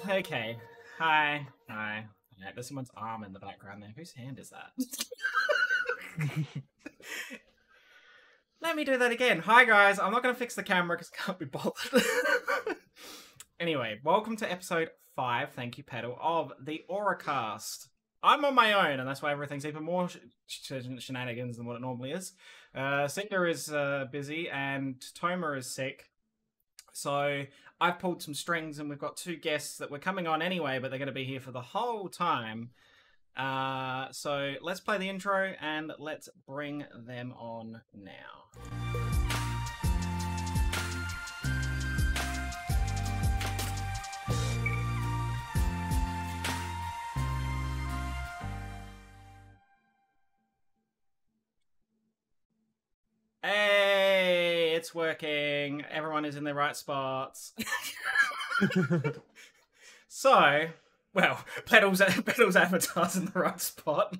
Okay. Hi. Hi. Yeah, there's someone's arm in the background there. Whose hand is that? Let me do that again. Hi, guys. I'm not going to fix the camera because I can't be bothered. Anyway, welcome to episode 5, thank you, Petal, of the AuraCast. I'm on my own, and that's why everything's even more shenanigans than what it normally is. Cinder is busy, and Toma is sick. So I've pulled some strings, and we've got 2 guests that were coming on anyway, but they're going to be here for the whole time. So let's play the intro, and let's bring them on now. Hey, it's working. Everyone is in their right spots. So, well, Petal's avatar's in the right spot.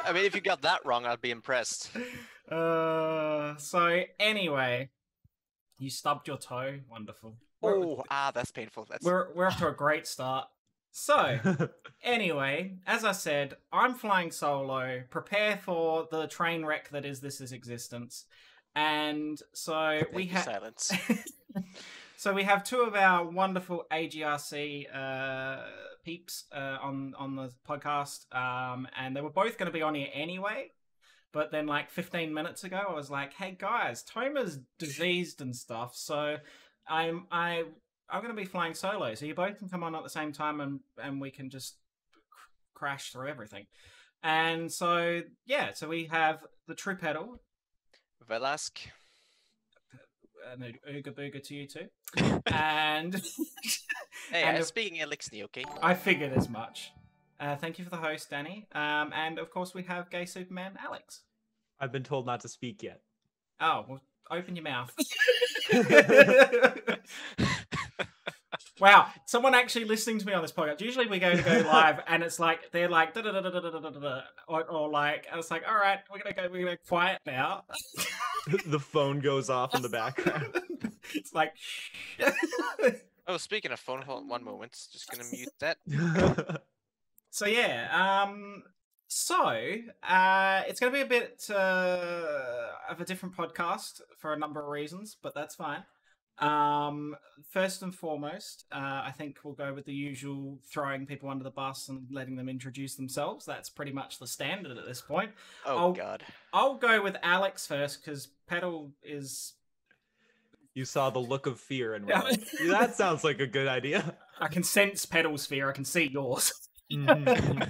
I mean, if you got that wrong, I'd be impressed. So anyway, you stubbed your toe. Wonderful. That's painful. We're off to a great start. So, anyway, as I said, I'm flying solo. Prepare for the train wreck that is this existence. And so we have silence. So we have 2 of our wonderful AGRC peeps on the podcast, and they were both going to be on here anyway. But then, like 15 minutes ago, I was like, "Hey guys, Toma's diseased and stuff, so I'm going to be flying solo. So you both can come on at the same time, and we can just crash through everything." And so yeah, so we have TheTruePetal, Velask. An ooga booga to you too. And hey, I'm speaking Elixir, okay? I figured as much. Thank you for the host, Danny. And of course we have GaySuperman, Alex. I've been told not to speak yet. Oh, well, open your mouth. Wow, someone actually listening to me on this podcast. Usually we go live and it's like they're like or like, and it's like, all right, we're gonna quiet now. The phone goes off in the background. It's like oh, speaking of phone, hold on one moment. Just gonna mute that. So yeah, it's gonna be a bit of a different podcast for a number of reasons, but that's fine. First and foremost, I think we'll go with the usual throwing people under the bus and letting them introduce themselves. That's pretty much the standard at this point. God. I'll go with Alex first because Petal is... You saw the look of fear and that sounds like a good idea. I can sense Petal's fear. I can see yours. Mm-hmm.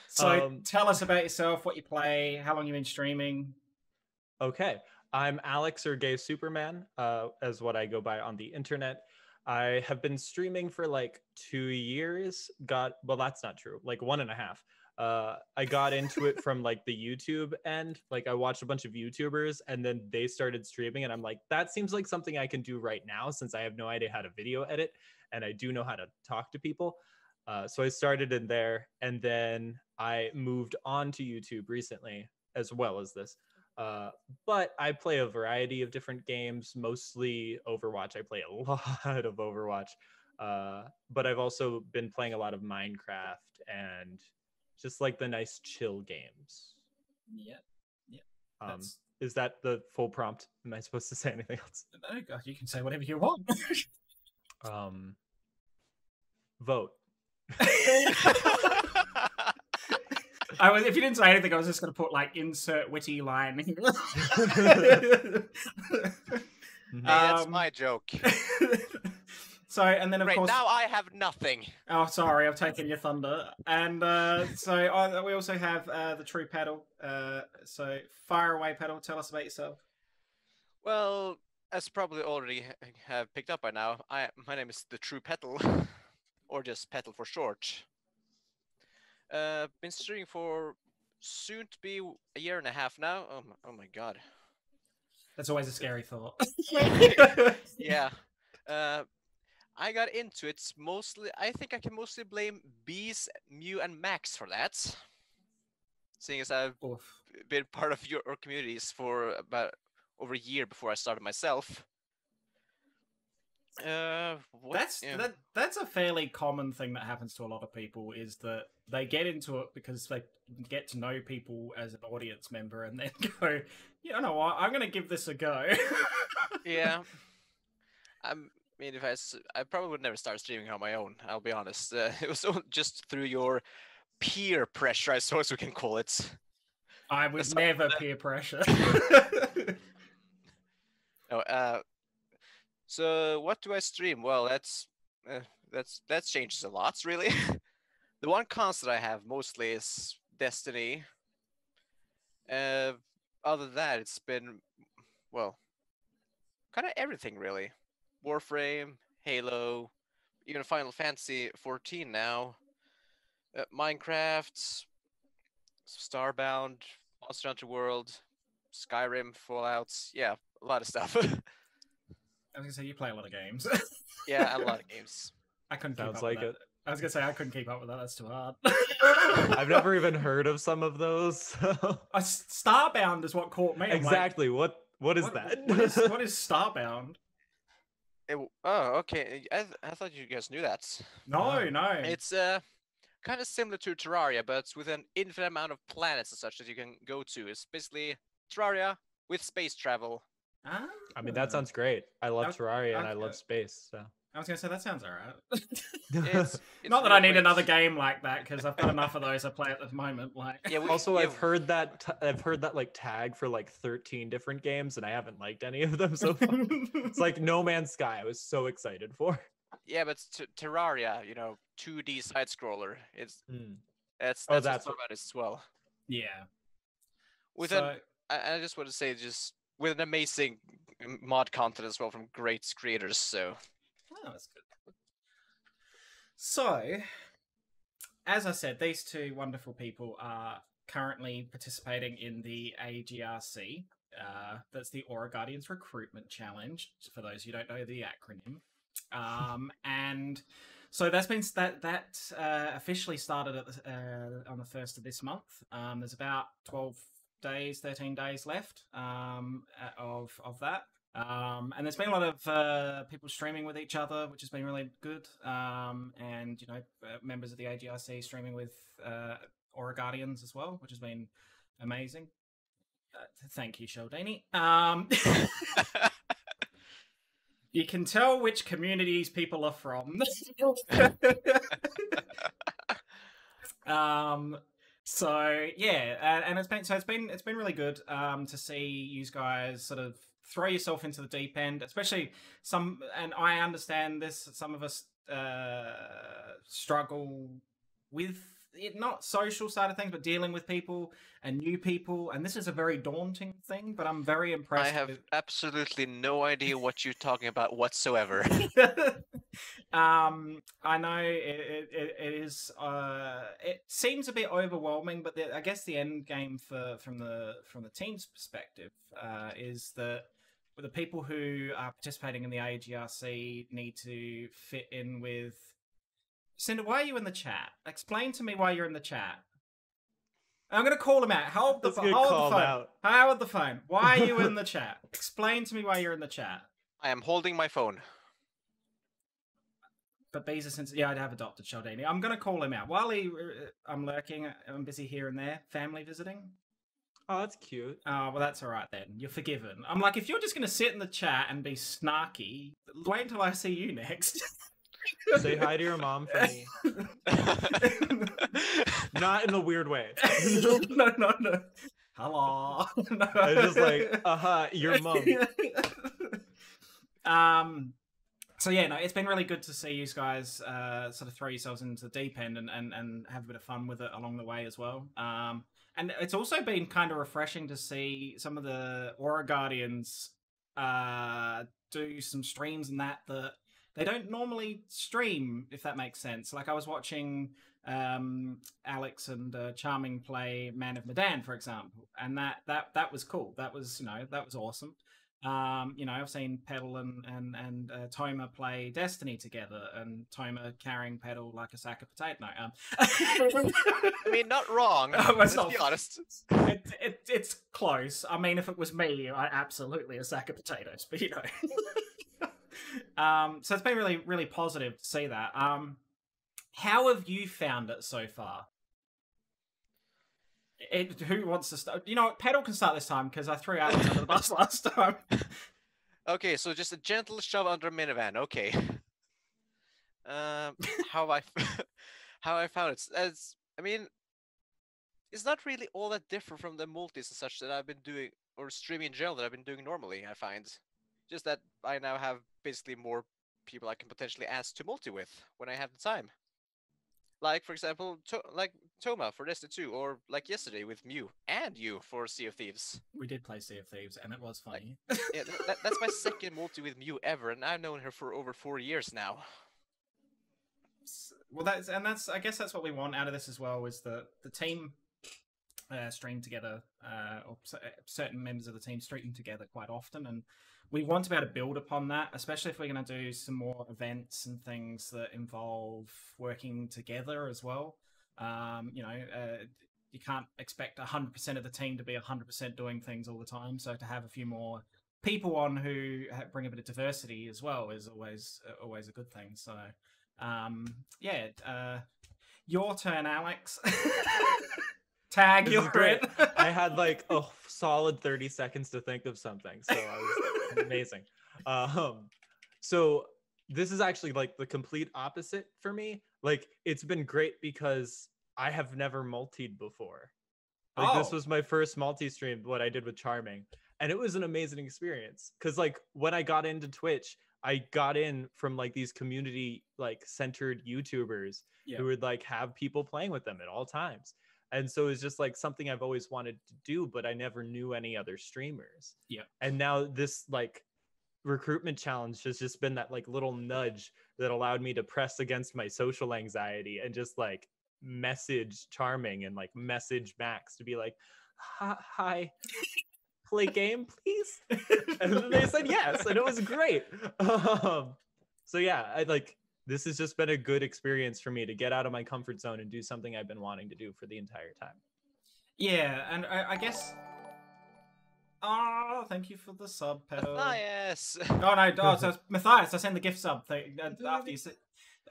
So tell us about yourself, what you play, how long you've been streaming. Okay. I'm Alex, or GaySuperman, as what I go by on the internet. I have been streaming for like 2 years. Well, that's not true. Like 1.5. I got into it from like the YouTube end. Like I watched a bunch of YouTubers and then they started streaming and I'm like, that seems like something I can do right now since I have no idea how to video edit and I do know how to talk to people. So I started in there and then I moved on to YouTube recently as well as this. But I play a variety of different games, mostly Overwatch. I play a lot of Overwatch. But I've also been playing a lot of Minecraft and just like the nice chill games. Yeah. Is that the full prompt? Am I supposed to say anything else? No, God, you can say whatever you want. Vote. If you didn't say anything, I was just going to put like insert witty line. Hey, that's my joke. So, and then of course... now I have nothing. Oh, sorry, I've taken your thunder. And so we also have TheTruePetal. So fire away, Petal. Tell us about yourself. Well, as probably already have picked up by now, my name is TheTruePetal, or just Petal for short. Been streaming for soon to be 1.5 years now. Oh my god. That's always a scary thought. Yeah. I got into it mostly. I think I can mostly blame Beaz, Mew, and Max for that. Seeing as I've been part of your communities for about over a year before I started myself. What? Yeah. That's a fairly common thing that happens to a lot of people, is that they get into it because they get to know people as an audience member and then go, you know what, I'm gonna give this a go. Yeah. I mean, I probably would never start streaming on my own. I'll be honest. It was just through your peer pressure, I suppose we can call it. I would never peer pressure. No. So what do I stream? Well, that changes a lot, really. The one constant I have mostly is Destiny. Other than that, it's been, well, kind of everything really. Warframe, Halo, even Final Fantasy 14 now, Minecraft, Starbound, Monster Hunter World, Skyrim, Fallouts. Yeah, a lot of stuff. I was gonna say, you play a lot of games. Yeah, a lot of games. I couldn't keep Sounds up like with it. that. I was gonna say I couldn't keep up with that. That's too hard. I've never even heard of some of those. Starbound is what caught me. I'm like, Exactly. What is that? what is Starbound? Oh, okay. I thought you guys knew that. No, no. It's kind of similar to Terraria, but with an infinite amount of planets and such that you can go to. It's basically Terraria with space travel. Ah. I mean, that sounds great. I love Terraria and I okay. love space. So I was gonna say that sounds alright. It's Not that real I need great. another game like that, because I've got enough of those I play at the moment. Like, Yeah, also, yeah, I've heard that like tag for like 13 different games, and I haven't liked any of them so far. It's like No Man's Sky. I was so excited for. Yeah, but Terraria, 2D side scroller. That's Oh, what that's Starbound is as well. yeah. I just want to say, just with an amazing mod content as well from great creators. So Oh, that's good. So, as I said, these two wonderful people are currently participating in the AGRC. That's the Aura Guardians Recruitment Challenge, for those who don't know the acronym. And so that officially started on the 1st of this month. There's about 13 days left of that. And there's been a lot of people streaming with each other, which has been really good. And members of the AGRC streaming with Aura Guardians as well, which has been amazing. Thank you, Sheldini. You can tell which communities people are from. So yeah, and it's been really good to see you guys sort of throw yourself into the deep end, especially and I understand this. Some of us struggle with it, not social side of things, but dealing with people and new people, and this is a very daunting thing. But I'm very impressed. I have absolutely no idea what you're talking about whatsoever. I know it is. It seems a bit overwhelming, but I guess the end game from the team's perspective is that the people who are participating in the AGRC need to fit in with. Cinder, why are you in the chat? Explain to me why you're in the chat. I'm going to call him out. Hold the phone. Hold the phone. Why are you in the chat? Explain to me why you're in the chat. I am holding my phone. But Beaz is since I'd have adopted Sheldini. I'm going to call him out. While I'm lurking, I'm busy here and there, family visiting. Oh, that's cute. Oh, well, that's all right then. You're forgiven. I'm like, if you're just going to sit in the chat and be snarky, wait until I see you next. Say hi to your mom for me. Not in a weird way. No. Hello. No. I was just like, your mom. So yeah, no, it's been really good to see you guys sort of throw yourselves into the deep end and have a bit of fun with it along the way as well. And it's also been kind of refreshing to see some of the Aura Guardians do some streams and that they don't normally stream, if that makes sense. Like I was watching Alex and Charming play Man of Medan, for example, and that was cool. That was that was awesome. I've seen Petal and Toma play Destiny together, and Toma carrying Petal like a sack of potato. No, I mean, not wrong. Let's be honest. It's close. I mean, if it was me, I absolutely a sack of potatoes. But So it's been really, really positive to see that. How have you found it so far? Who wants to start? You know what? Pedal can start this time because I threw Alex under the bus last time. Okay, so just a gentle shove under a minivan. Okay. How I how I found it? As I mean, it's not really all that different from the multis and such that I've been doing, or streaming in general that I've been doing normally. I find just that I now have basically more people I can potentially ask to multi with when I have the time. Like for example, like Toma for Destiny 2, or like yesterday with Mew and you for Sea of Thieves. We did play Sea of Thieves, and it was funny. Yeah, that's my second multi with Mew ever, and I've known her for over 4 years now. Well, I guess that's what we want out of this as well, is the team stream together, or certain members of the team stream together quite often, and we want to be able to build upon that, especially if we're going to do some more events and things that involve working together as well. You can't expect 100% of the team to be 100% doing things all the time, so to have a few more people on who bring a bit of diversity as well is always a good thing. So your turn, Alex. Tag, you're great. I had like a solid 30 seconds to think of something, so I was amazing. So this is actually like the complete opposite for me. Like, it's been great because I have never multied before. Like, this was my first multi-stream, what I did with Charming, and it was an amazing experience. Because like when I got into Twitch, I got in from like these community like centered YouTubers who would like have people playing with them at all times. And so it's just like something I've always wanted to do, but I never knew any other streamers. Yeah. And now this like recruitment challenge has just been that like little nudge that allowed me to press against my social anxiety and just like message Charming and like message Max to be like, hi, play game, please. And then they said yes, and it was great. So yeah, this has just been a good experience for me to get out of my comfort zone and do something I've been wanting to do for the entire time. Yeah, and I guess... Oh, thank you for the sub, Pedal. Matthias! Oh, no, so it's Matthias, I sent the gift sub thing after you said...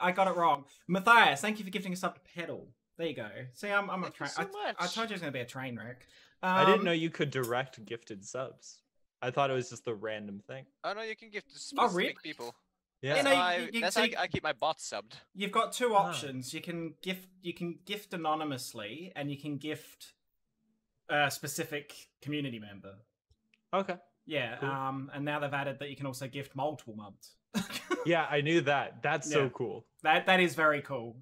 I got it wrong. Matthias, thank you for gifting a sub to Pedal. There you go. See, I'm a train... I told you it was going to be a train wreck. I didn't know you could direct gifted subs. I thought it was just a random thing. Oh, no, you can gift to specific people. Yeah, That's how I keep my bots subbed. You've got two options. You can gift anonymously, and you can gift a specific community member. Okay. Yeah. Cool. And now they've added that you can also gift multiple months. Yeah, I knew that. That's so cool. That is very cool.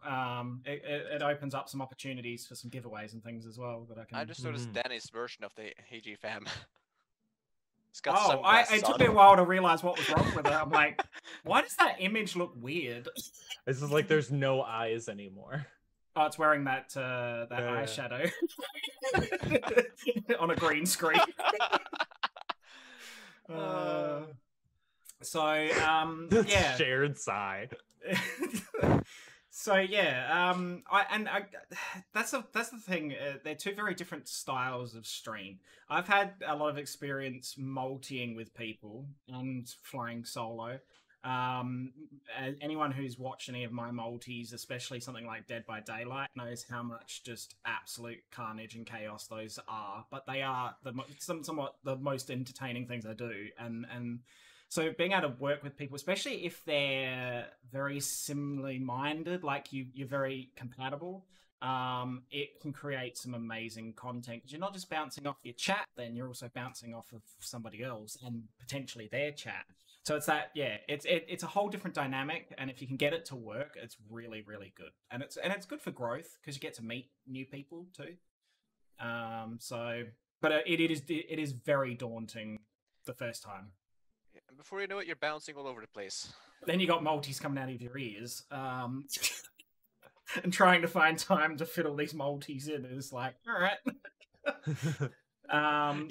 It opens up some opportunities for some giveaways and things as well that I can. I just noticed Danny's version of the AG fam. It took me a while to realize what was wrong with it. I'm like, why does that image look weird? It's just like there's no eyes anymore. Oh, it's wearing that eyeshadow on a green screen. Shared sigh. So that's the thing. They're two very different styles of stream. I've had a lot of experience multiing with people and flying solo. Anyone who's watched any of my multis, especially something like Dead by Daylight, knows how much just absolute carnage and chaos those are. But they are somewhat the most entertaining things I do, and so being able to work with people, especially if they're very similarly minded, like you're very compatible, it can create some amazing content. Because you're not just bouncing off your chat, then you're also bouncing off of somebody else and potentially their chat. So it's it's a whole different dynamic, and if you can get it to work, it's really, really good. And it's good for growth because you get to meet new people too. But it is very daunting the first time. Before you know it, you're bouncing all over the place. Then you got multis coming out of your ears, and trying to find time to fit all these multis in is like, all right.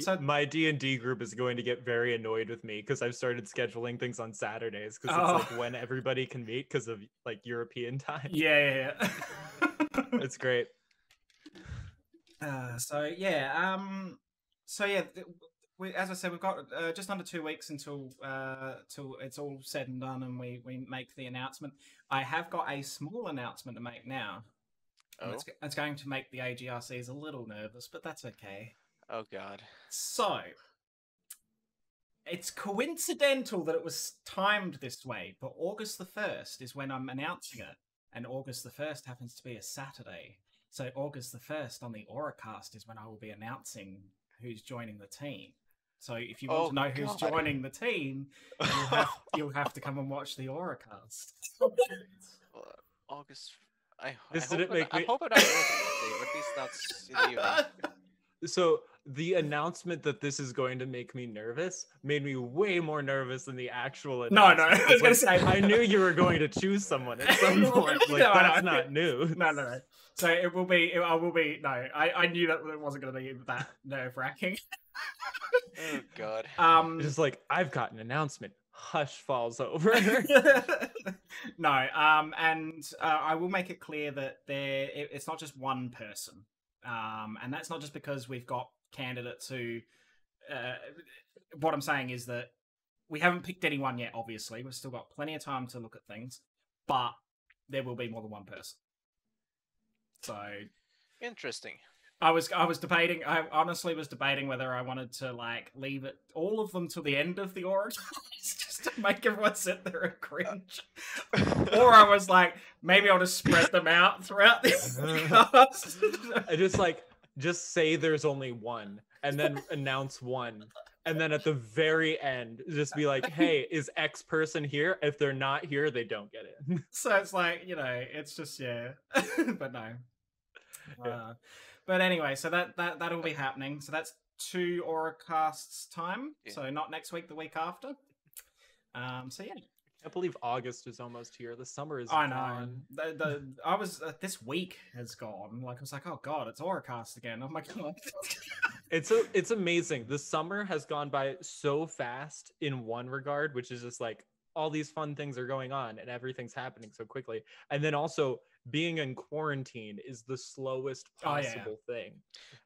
So my D&D group is going to get very annoyed with me because I've started scheduling things on Saturdays because it's like when everybody can meet because of like European time. Yeah. It's great. as I said, we've got just under 2 weeks until till it's all said and done, and we make the announcement. I have got a small announcement to make now. And Oh. it's going to make the AGRCs a little nervous, but that's okay. Oh God. So, it's coincidental that it was timed this way, but August the 1st is when I'm announcing it, and August the 1st happens to be a Saturday. So August the 1st on the AuraCast is when I will be announcing who's joining the team. So if you want to know who's joining the team, you'll have to come and watch the AuraCast. August. I This hope didn't make I me- hope I'm not working, but at least not in the evening. So the announcement that this is going to make me nervous made me way more nervous than the actual No, announcement. I was going to say... I knew you were going to choose someone at some point. Like, No, that's no. not new. No. So it will be... I will be... No, I knew that it wasn't going to be that nerve-wracking. Oh God. It's just like, I've got an announcement. Hush falls over. No, and I will make it clear that it's not just one person. And that's not just because we've got candidates who... what I'm saying is that we haven't picked anyone yet, obviously. We've still got plenty of time to look at things. But there will be more than one person. So... Interesting. I honestly was debating whether I wanted to, like, leave it, all of them till the end of the Aura just to make everyone sit there and cringe. Or I was like, maybe I'll just spread them out throughout the cast. I just say there's only one, and then announce one. And then at the very end, just be like, hey, is X person here? If they're not here, they don't get it. So it's like, it's just, yeah. But no. Yeah. But anyway, so that'll be happening. So that's 2 AuraCasts time. Yeah. So not next week, the week after. So yeah. I can't believe August is almost here. The summer is I gone. know. I was this week has gone. Like I was like, oh god, it's AuraCast again. Oh my god. It's amazing. The summer has gone by so fast in one regard, which is just like all these fun things are going on and everything's happening so quickly. And then also being in quarantine is the slowest possible thing.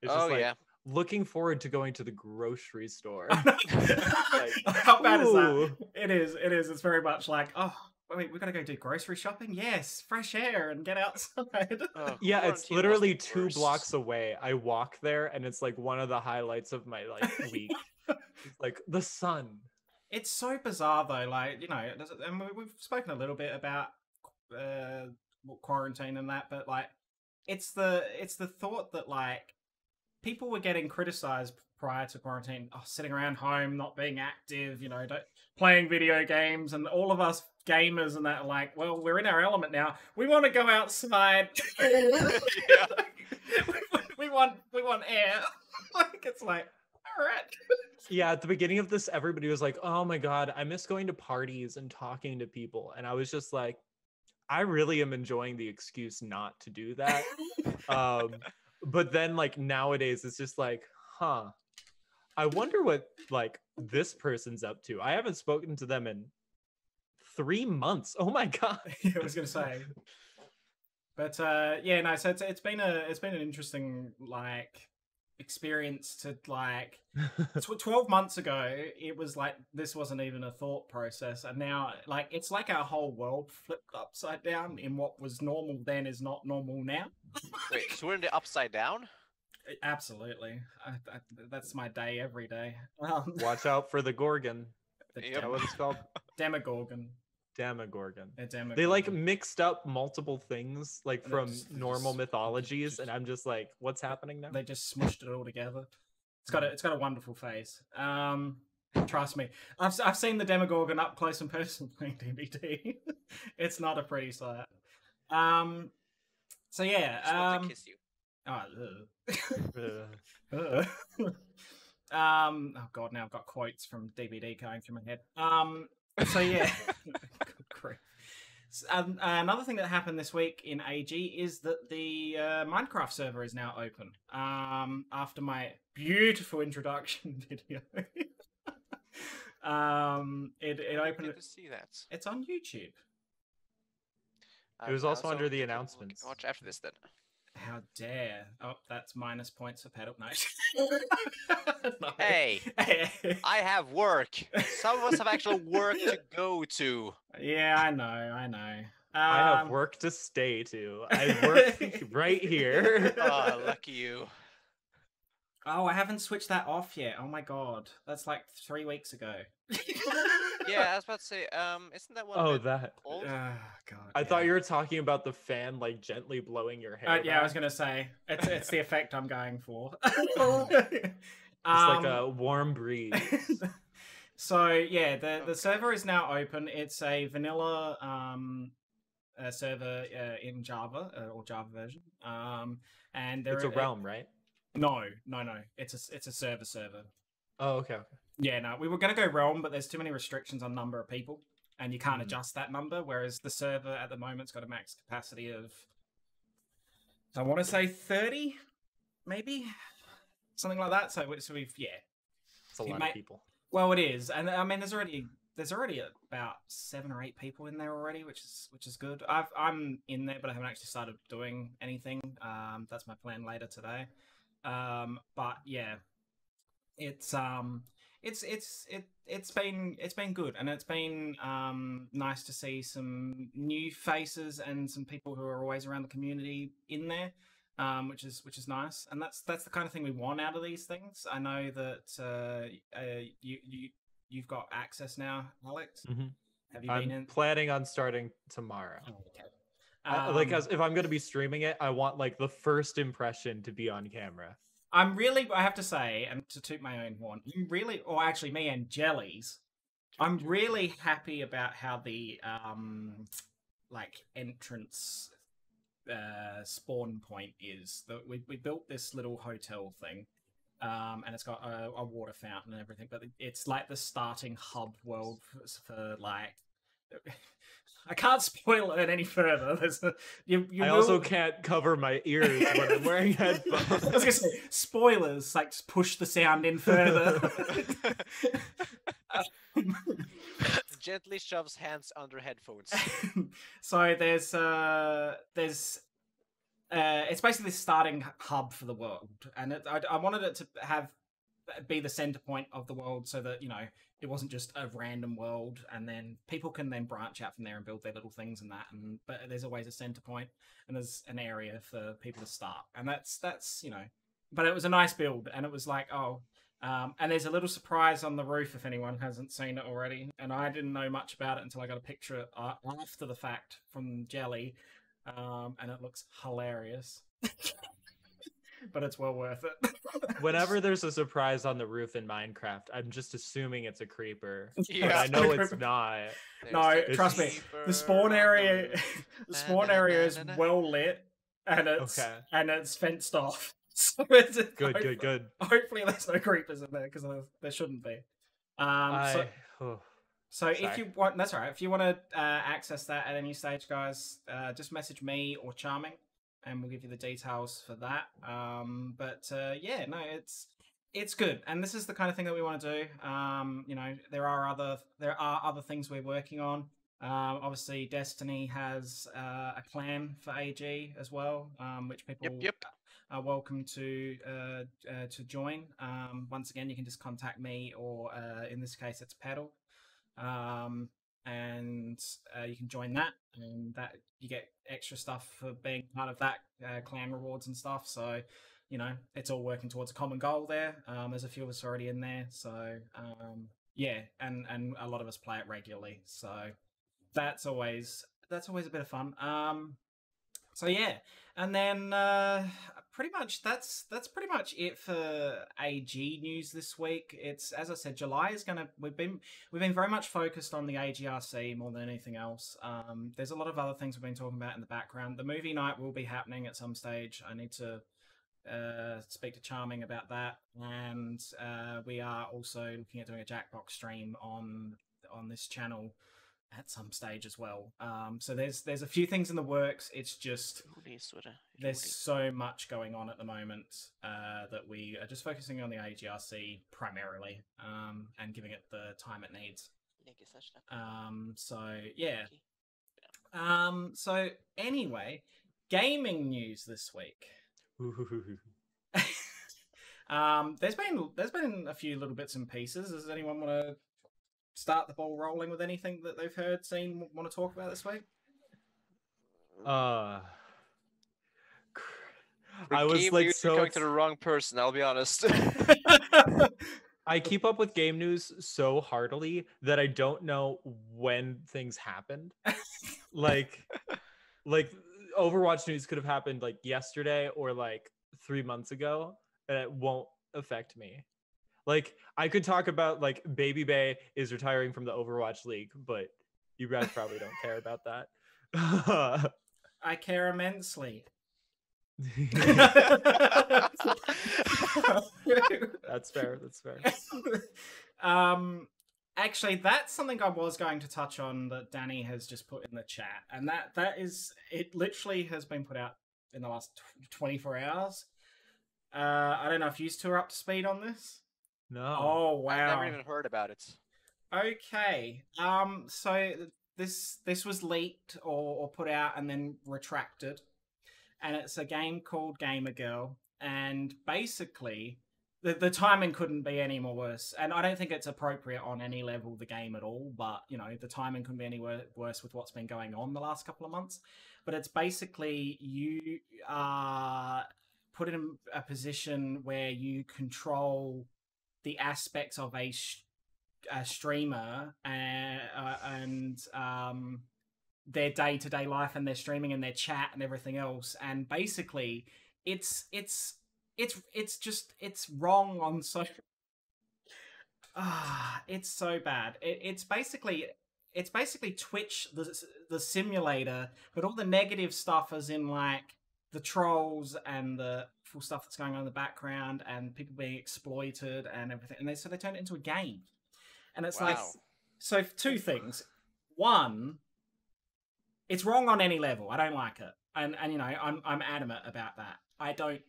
It's just like looking forward to going to the grocery store. Like, how bad is that? It is. It's very much like, oh, wait, we're gonna go do grocery shopping? Yes, fresh air and get outside. Oh, yeah, it's quarantine literally was the 2 worst. blocks away. I walk there and it's like one of the highlights of my week. It's like the sun. It's so bizarre though, like, and we've spoken a little bit about quarantine and that, but like it's the thought that like people were getting criticized prior to quarantine, sitting around home, not being active, playing video games, and all of us gamers and that are like, well, we're in our element now. We want to go outside. we want air. Like it's like, all right. Yeah, at the beginning of this, everybody was like, oh my god, I miss going to parties and talking to people. And I was just like, I really am enjoying the excuse not to do that. But then like nowadays, it's just like, I wonder what like this person's up to. I haven't spoken to them in 3 months. Oh my god. Yeah, I was gonna say. But yeah, no, so it's been an interesting like experience to like 12 months ago it was like this wasn't even a thought process, and now like it's like our whole world flipped upside down in what was normal then is not normal now. Wait, so we're in the upside down? Absolutely. That's my day every day. Watch out for the Gorgon. The Is that what it's called? Demogorgon. Demogorgon. Demogorgon. They like mixed up multiple things like from just normal mythologies, and I'm just like, what's happening now? They just smushed it all together. It's got a wonderful face. Trust me, I've seen the Demogorgon up close and personal playing DBD. It's not a pretty sight. So yeah. Just want to kiss you. Oh god, now I've got quotes from DBD going through my head. So yeah. Good grief. Another thing that happened this week in AG is that the Minecraft server is now open. After my beautiful introduction video. It opened. Good to see that. It's on YouTube. It was also under the announcements. Watch after this then. How dare. Oh, that's minus points for Petal. No. No. Hey, I have work. Some of us have actual work to go to. Yeah, I know. I have work to stay to. I work right here. Oh, lucky you. Oh, I haven't switched that off yet. Oh my god. That's like 3 weeks ago. Yeah, I was about to say, isn't that one a Oh, bit that. old? God. I thought you were talking about the fan like gently blowing your hair. Yeah, I was back. gonna say it's the effect I'm going for. It's like a warm breeze. So yeah, the Okay. server is now open. It's a vanilla server in Java or Java version. And there It's a realm, right? No. It's a server. Oh, okay. Yeah, no, we were gonna go realm, but there's too many restrictions on number of people, and you can't adjust that number. Whereas the server at the moment's got a max capacity of, I want to say 30, maybe something like that. So we've It's a You lot might- of people. well, it is, and I mean, there's already about 7 or 8 people in there already, which is good. I'm in there, but I haven't actually started doing anything. That's my plan later today. But yeah, it's been good, and it's been nice to see some new faces and some people who are always around the community in there. Which is nice, and that's the kind of thing we want out of these things. I know that you've got access now, Alex. Mhm. Have you I'm been in? planning on starting tomorrow. Oh, okay. If I'm gonna be streaming it, I want like the first impression to be on camera. I have to say, and to toot my own horn, or actually me and Jellies, I'm really happy about how the like entrance spawn point is. That we built this little hotel thing, and it's got a water fountain and everything, but it's like the starting hub world for like. I can't spoil it any further. I also can't cover my ears when I'm wearing headphones. I was gonna say spoilers, like just push the sound in further. Gently shoves hands under headphones. So there's it's basically the starting hub for the world, and I wanted it to be the center point of the world, so that it wasn't just a random world, and then people can then branch out from there and build their little things and that. But there's always a center point, and there's an area for people to start, and that's. But it was a nice build, and it was like and there's a little surprise on the roof if anyone hasn't seen it already, and I didn't know much about it until I got a picture after the fact from Jelly. And it looks hilarious. But it's well worth it. Whenever there's a surprise on the roof in Minecraft, I'm just assuming it's a creeper. Yeah. But I know it's not. No, There's trust a me. creeper The spawn on the area, roof. the spawn area is well lit, and it's fenced off. So it's Good. Hopefully, there's no creepers in there because there shouldn't be. So if Sorry. you want, that's all right. If you want to access that at any stage, guys, just message me or Charming, and we'll give you the details for that. Yeah, no, it's good, and this is the kind of thing that we want to do. There are other things we're working on. Obviously, Destiny has a clan for AG as well, which people are welcome to join. Once again, you can just contact me, or in this case, it's Petal. And you can join that, and that you get extra stuff for being part of that, clan rewards and stuff. So it's all working towards a common goal there. There's a few of us already in there, so yeah, and a lot of us play it regularly, so that's always a bit of fun. So yeah, and then pretty much that's pretty much it for AG news this week. It's, as I said, July is we've been very much focused on the AGRC more than anything else. There's a lot of other things we've been talking about in the background. The movie night will be happening at some stage. I need to speak to Charming about that, and we are also looking at doing a Jackbox stream on this channel at some stage as well. So there's a few things in the works. It's just there's so much going on at the moment that we are just focusing on the AGRC primarily, and giving it the time it needs. So yeah. So anyway, gaming news this week. There's been a few little bits and pieces. Does anyone want to start the ball rolling with anything that they've heard, seen, want to talk about this week? I For was game like news, you're so going to the wrong person. I'll be honest. I keep up with game news so heartily that I don't know when things happened. like Overwatch news could have happened like yesterday or like 3 months ago, and it won't affect me. Like, I could talk about like Baby Bay is retiring from the Overwatch League, but you guys probably don't care about that. I care immensely. That's fair. That's fair. Actually, that's something I was going to touch on that Danny has just put in the chat, and that is, it literally has been put out in the last 24 hours. I don't know if you two are up to speed on this. No. Oh wow! I've never even heard about it. Okay. So this was leaked or put out and then retracted, and it's a game called Gamer Girl, and basically the timing couldn't be any more worse. And I don't think it's appropriate on any level the game at all. But you know, the timing couldn't be any worse with what's been going on the last couple of months. But it's basically you are put in a position where you control the aspects of a streamer and their day-to-day life and their streaming and their chat and everything else, and basically it's wrong on so it's so bad. It's basically Twitch the simulator, but all the negative stuff is in like the trolls and the full stuff that's going on in the background and people being exploited and everything. And so they turn it into a game. And it's like, so two things. One, it's wrong on any level. I don't like it. And you know, I'm adamant about that. I don't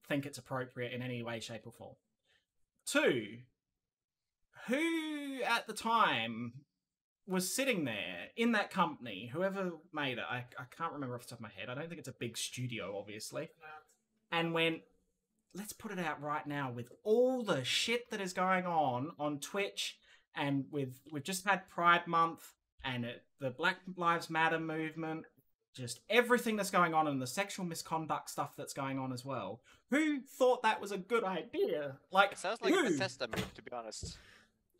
think it's appropriate in any way, shape or form. Two, who at the time was sitting there in that company, whoever made it, I can't remember off the top of my head. I don't think it's a big studio, obviously. And went, let's put it out right now with all the shit that is going on Twitch, and we've just had Pride Month and the Black Lives Matter movement, just everything that's going on and the sexual misconduct stuff that's going on as well. Who thought that was a good idea? Like, it sounds like a Bethesda move, to be honest.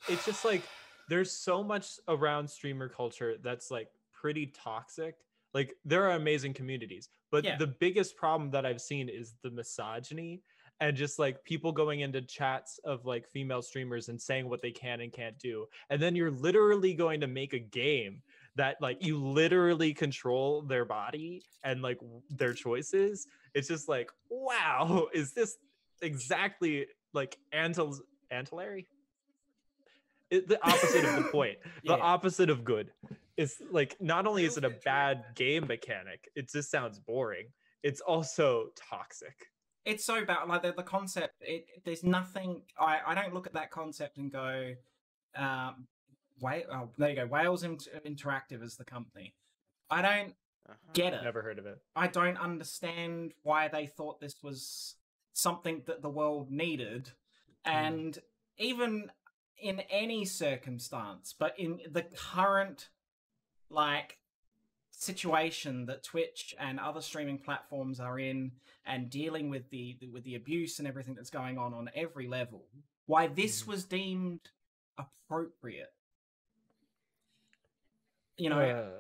It's just like, there's so much around streamer culture that's like pretty toxic. Like, there are amazing communities, but the biggest problem that I've seen is the misogyny and just like people going into chats of like female streamers and saying what they can and can't do. And then you're literally going to make a game that like you literally control their body and like their choices. It's just like, wow, is this exactly like antillary? The opposite of the point. The opposite of good. It's like, not only is it a bad game mechanic, it just sounds boring, it's also toxic. It's so bad. Like the concept, there's nothing. I don't look at that concept and go, there you go. Wales Interactive is the company. I don't get it. Never heard of it. I don't understand why they thought this was something that the world needed, and even in any circumstance, but in the current like situation that Twitch and other streaming platforms are in, and dealing with the abuse and everything that's going on every level, why this was deemed appropriate. You know,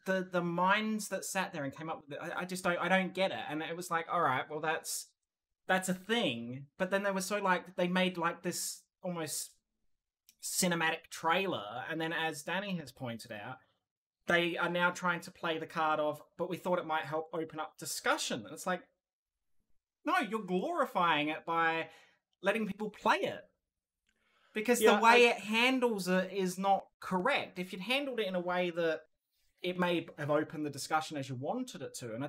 the minds that sat there and came up with it, I don't get it. And it was like, all right, well that's a thing, but then they were so like, they made like this almost cinematic trailer, and then as Danny has pointed out, they are now trying to play the card of, but we thought it might help open up discussion. And it's like, no, you're glorifying it by letting people play it. Because the way it handles it is not correct. If you'd handled it in a way that it may have opened the discussion as you wanted it to, and I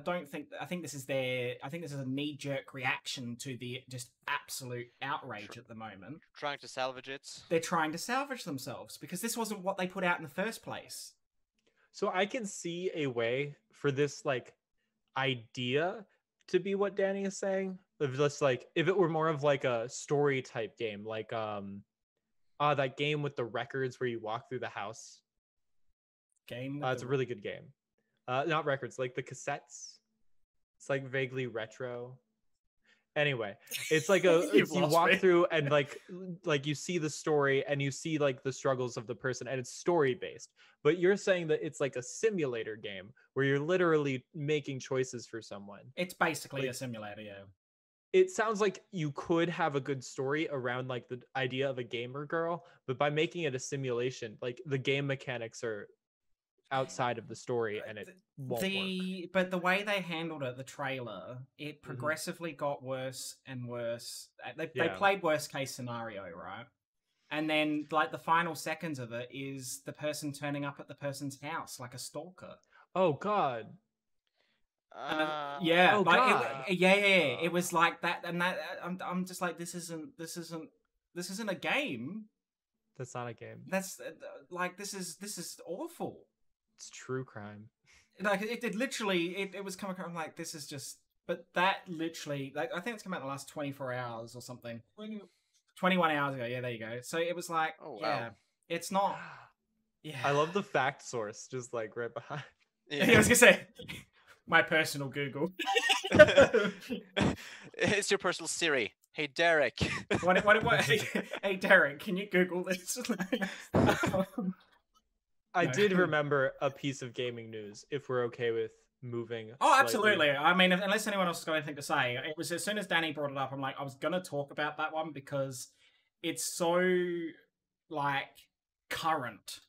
think this is a knee-jerk reaction to the just absolute outrage at the moment. Trying to salvage it. They're trying to salvage themselves, because this wasn't what they put out in the first place. So I can see a way for this like idea to be what Danny is saying. Of just like if it were more of like a story type game, like that game with the records where you walk through the house. It's a really good game. Not records, like the cassettes. It's like vaguely retro. Anyway, it's like you walk through and like you see the story and you see like the struggles of the person, and it's story based. But you're saying that it's like a simulator game where you're literally making choices for someone. It's basically a simulator, yeah. It sounds like you could have a good story around like the idea of a gamer girl, but by making it a simulation, like the game mechanics are outside of the story and it won't work. But the way they handled it, the trailer, it progressively got worse and worse. They played worst case scenario, right? And then like the final seconds of it is the person turning up at the person's house like a stalker. Oh God. Yeah, it was like that, and that I'm just like, this isn't a game. That's not a game. That's like this is awful. It's true crime. Like it literally it was coming. I'm like, this is just. But that literally, like, I think it's come out in the last 24 hours or something. 21 hours ago. Yeah, there you go. So it was like, yeah, it's not. Yeah, I love the fact source, just like right behind. Yeah, I was gonna say my personal Google. It's your personal Siri. Hey Derek. What? Hey Derek, can you Google this? I did remember a piece of gaming news, if we're okay with moving. Oh, absolutely. I mean, unless anyone else has got anything to say, it was as soon as Danny brought it up, I'm like, I was going to talk about that one because it's so, like, current.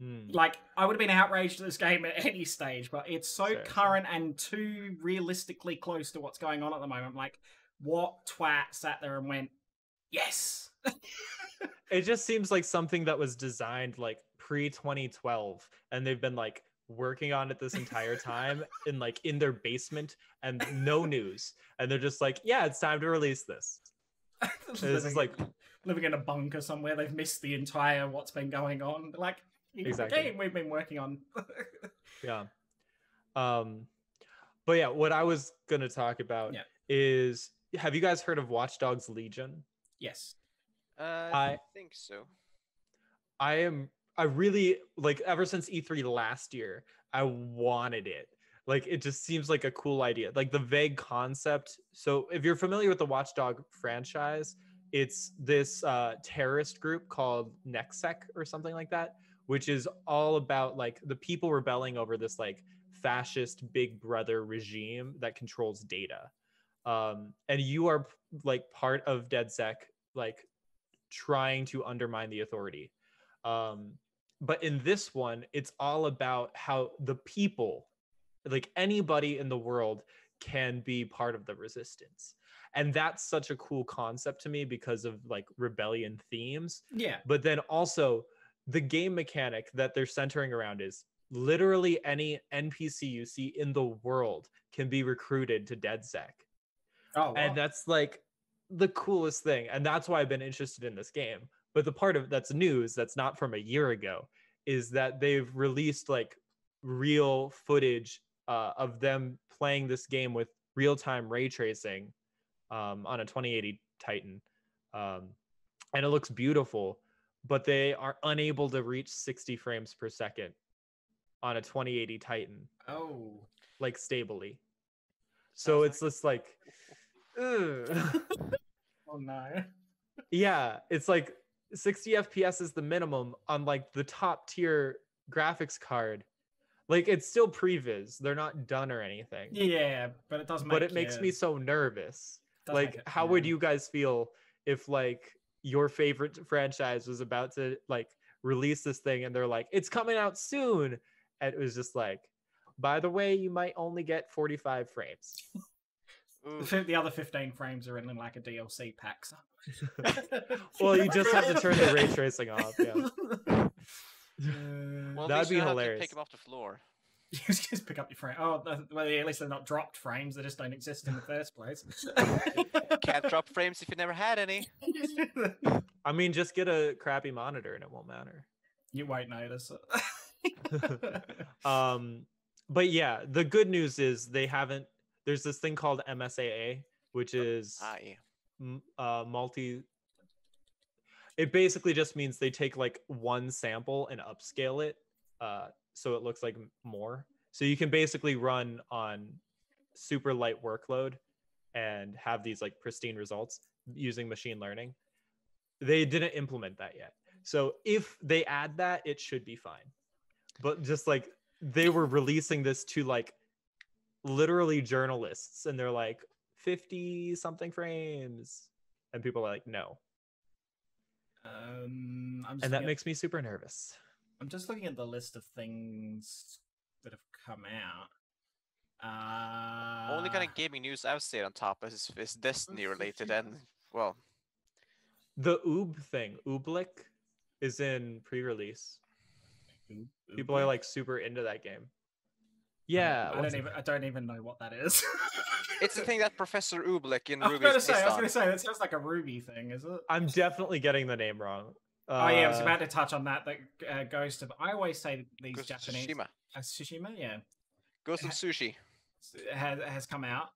Like, I would have been outraged at this game at any stage, but it's so current and too realistically close to what's going on at the moment. Like, what twat sat there and went, yes! It just seems like something that was designed, like, pre-2012, and they've been, like, working on it this entire time in their basement and no news, and they're just like, yeah, it's time to release this. This is like living in a bunker somewhere. They've missed the entire what's been going on, like exactly the game we've been working on. Yeah. But yeah, what I was gonna talk about is, have you guys heard of Watch Dogs Legion? Yes. I think so. I really, like, ever since E3 last year, I wanted it. Like, it just seems like a cool idea. Like, the vague concept. So, if you're familiar with the Watchdog franchise, it's this terrorist group called NexSec or something like that, which is all about, like, the people rebelling over this, like, fascist Big Brother regime that controls data. And you are, like, part of DedSec, like, trying to undermine the authority. But in this one, it's all about how the people, like anybody in the world, can be part of the resistance. And that's such a cool concept to me because of like rebellion themes. Yeah. But then also the game mechanic that they're centering around is literally any NPC you see in the world can be recruited to DedSec. Oh, wow. And that's like the coolest thing. And that's why I've been interested in this game. But the part of that's news that's not from a year ago is that they've released like real footage of them playing this game with real-time ray tracing on a 2080 Titan. And it looks beautiful, but they are unable to reach 60 frames per second on a 2080 Titan. Oh. Like stably. So it's just like, ugh. Oh no. Yeah, it's like 60 FPS is the minimum on like the top tier graphics card. Like it's still previs. They're not done or anything. Yeah, but it doesn't make But it makes me so nervous. Like how would you guys feel if like your favorite franchise was about to like release this thing and they're like, it's coming out soon. And it was just like, by the way, you might only get 45 frames. The other 15 frames are in like a DLC pack. So. Well, you just have to turn the ray tracing off. Yeah. Well, that'd be hilarious. Pick them off the floor. You just pick up your frame. Oh, well, at least they're not dropped frames. They just don't exist in the first place. Can't drop frames if you never had any. I mean, just get a crappy monitor and it won't matter. You won't notice it. But yeah, the good news is they haven't. There's this thing called MSAA, which is multi. It basically just means they take like one sample and upscale it, so it looks like more. So you can basically run on super light workload and have these like pristine results using machine learning. They didn't implement that yet. So if they add that, it should be fine. But just like they were releasing this to like literally journalists and they're like 50 something frames and people are like no. And that makes me super nervous. I'm just looking at the list of things that have come out. Only kind of gaming news I've seen on top is Destiny related, and well, the Oob thing, Ooblik, is in pre-release. People are like super into that game. Yeah, I don't even know what that is. It's the thing that Professor Ooblik in Ruby I was gonna say that sounds like a Ruby thing, is it? I'm definitely getting the name wrong. Oh yeah, I was about to touch on that. That Ghost of. I always say these Ghost Japanese. Tsushima. Tsushima, yeah. Ghost of Sushi has come out.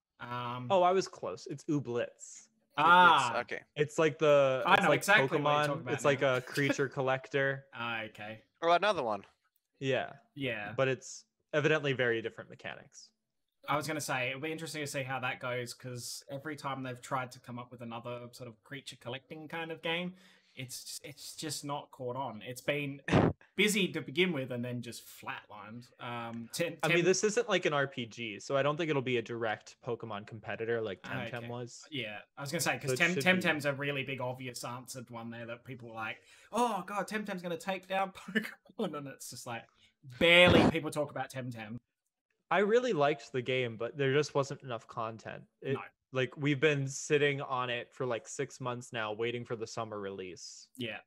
Oh, I was close. It's Ooblets. Okay. It's like the. I know like exactly Pokemon. what you're talking about it's now. like a creature collector. Okay. Or another one. Yeah. Yeah. But it's evidently very different mechanics. I was going to say, it'll be interesting to see how that goes, because every time they've tried to come up with another sort of creature collecting kind of game, it's just not caught on. It's been busy to begin with and then just flatlined. I mean, this isn't like an RPG, so I don't think it'll be a direct Pokemon competitor like Temtem was. Yeah, I was going to say, because Temtem's a really big, obvious answered one there that people are like, oh god, Temtem's going to take down Pokemon, and it's just like, barely people talk about Temtem. I really liked the game, but there just wasn't enough content. No. Like, we've been sitting on it for like 6 months now, waiting for the summer release. Yeah.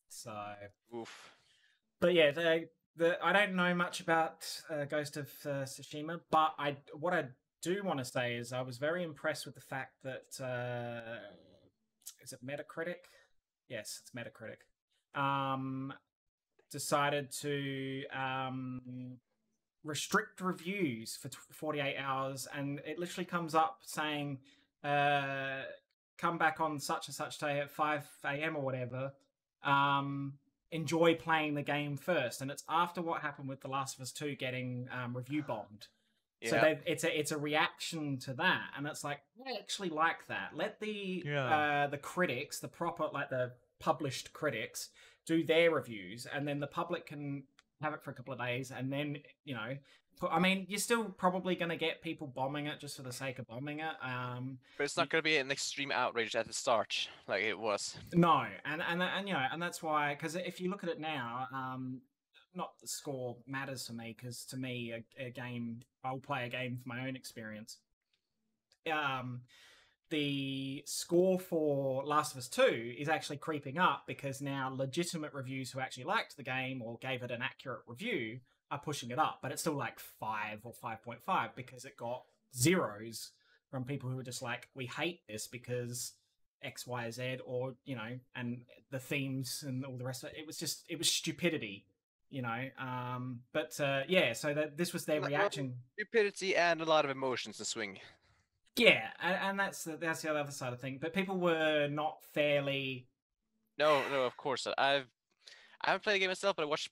So. Oof. But yeah, I don't know much about Ghost of Tsushima, but what I do want to say is I was very impressed with the fact that is it Metacritic? Yes, it's Metacritic. Decided to restrict reviews for 48 hours, and it literally comes up saying come back on such and such day at 5 a.m. or whatever, enjoy playing the game first. And it's after what happened with The Last of Us 2 getting review bombed. Yeah. So it's a reaction to that, and it's like, I actually like that. Let the critics, the proper, like the published critics, do their reviews, and then the public can have it for a couple of days, and then, you know, I mean, you're still probably going to get people bombing it just for the sake of bombing it. But it's not going to be an extreme outrage at the start like it was. No, and you know, and that's why, because if you look at it now, not the score matters to me, because to me, a game, I'll play a game for my own experience. The score for Last of Us 2 is actually creeping up, because now legitimate reviews who actually liked the game or gave it an accurate review are pushing it up, but it's still like 5 or 5.5 because it got zeros from people who were just like, we hate this because X, Y, Z, or, you know, and the themes and all the rest of it. It was stupidity, you know. Yeah, so this was their reaction. Stupidity and a lot of emotions to swing. Yeah, and that's the other side of things. But people were not fairly. No, of course not. I haven't played the game myself, but I watched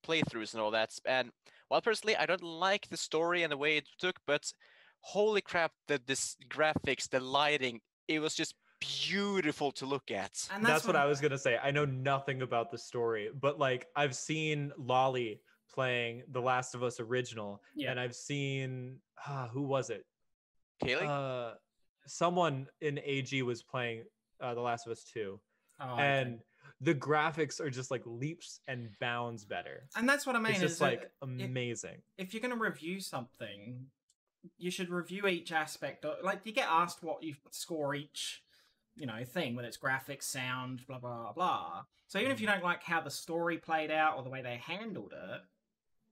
playthroughs and all that. And while personally, I don't like the story and the way it took, but holy crap, this graphics, the lighting, it was just beautiful to look at. And that's what I was gonna say. I know nothing about the story, but like I've seen Lolly playing The Last of Us original, and I've seen who was it? Kaylee? Someone in AG was playing The Last of Us 2. And the graphics are just like leaps and bounds better. And that's what I mean. It's just like amazing. If you're going to review something, you should review each aspect. Like, you get asked what you score each, you know, thing, whether it's graphics, sound, blah, blah, blah. So even if you don't like how the story played out or the way they handled it,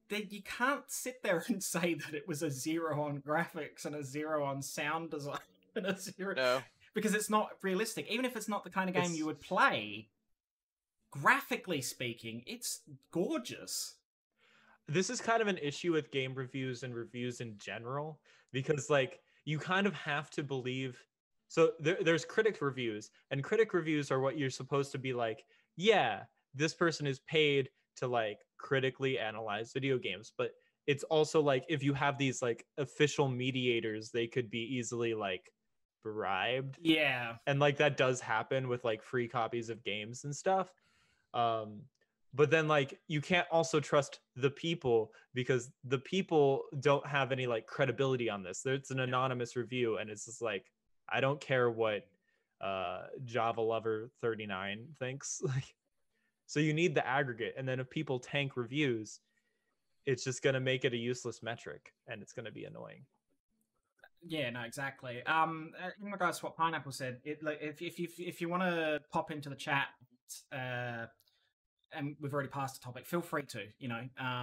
then you can't sit there and say that it was a 0 on graphics and a 0 on sound design and a 0. No. Because it's not realistic. Even if it's not the kind of game you would play, graphically speaking, it's gorgeous. this is kind of an issue with game reviews and reviews in general, because like you kind of have to believe. So there's critic reviews, and critic reviews are what you're supposed to be like, yeah, this person is paid to like critically analyze video games. But it's also like, if you have these like official mediators, they could be easily like bribed. Yeah. And like that does happen with like free copies of games and stuff. But then like you can't also trust the people, because the people don't have any like credibility on this. It's an anonymous review, and it's just like, I don't care what Java Lover 39 thinks. Like, so you need the aggregate, and then if people tank reviews, it's just going to make it a useless metric, and it's going to be annoying. Yeah, no, exactly. In regards to what Pineapple said, like if you want to pop into the chat, and we've already passed the topic, feel free to,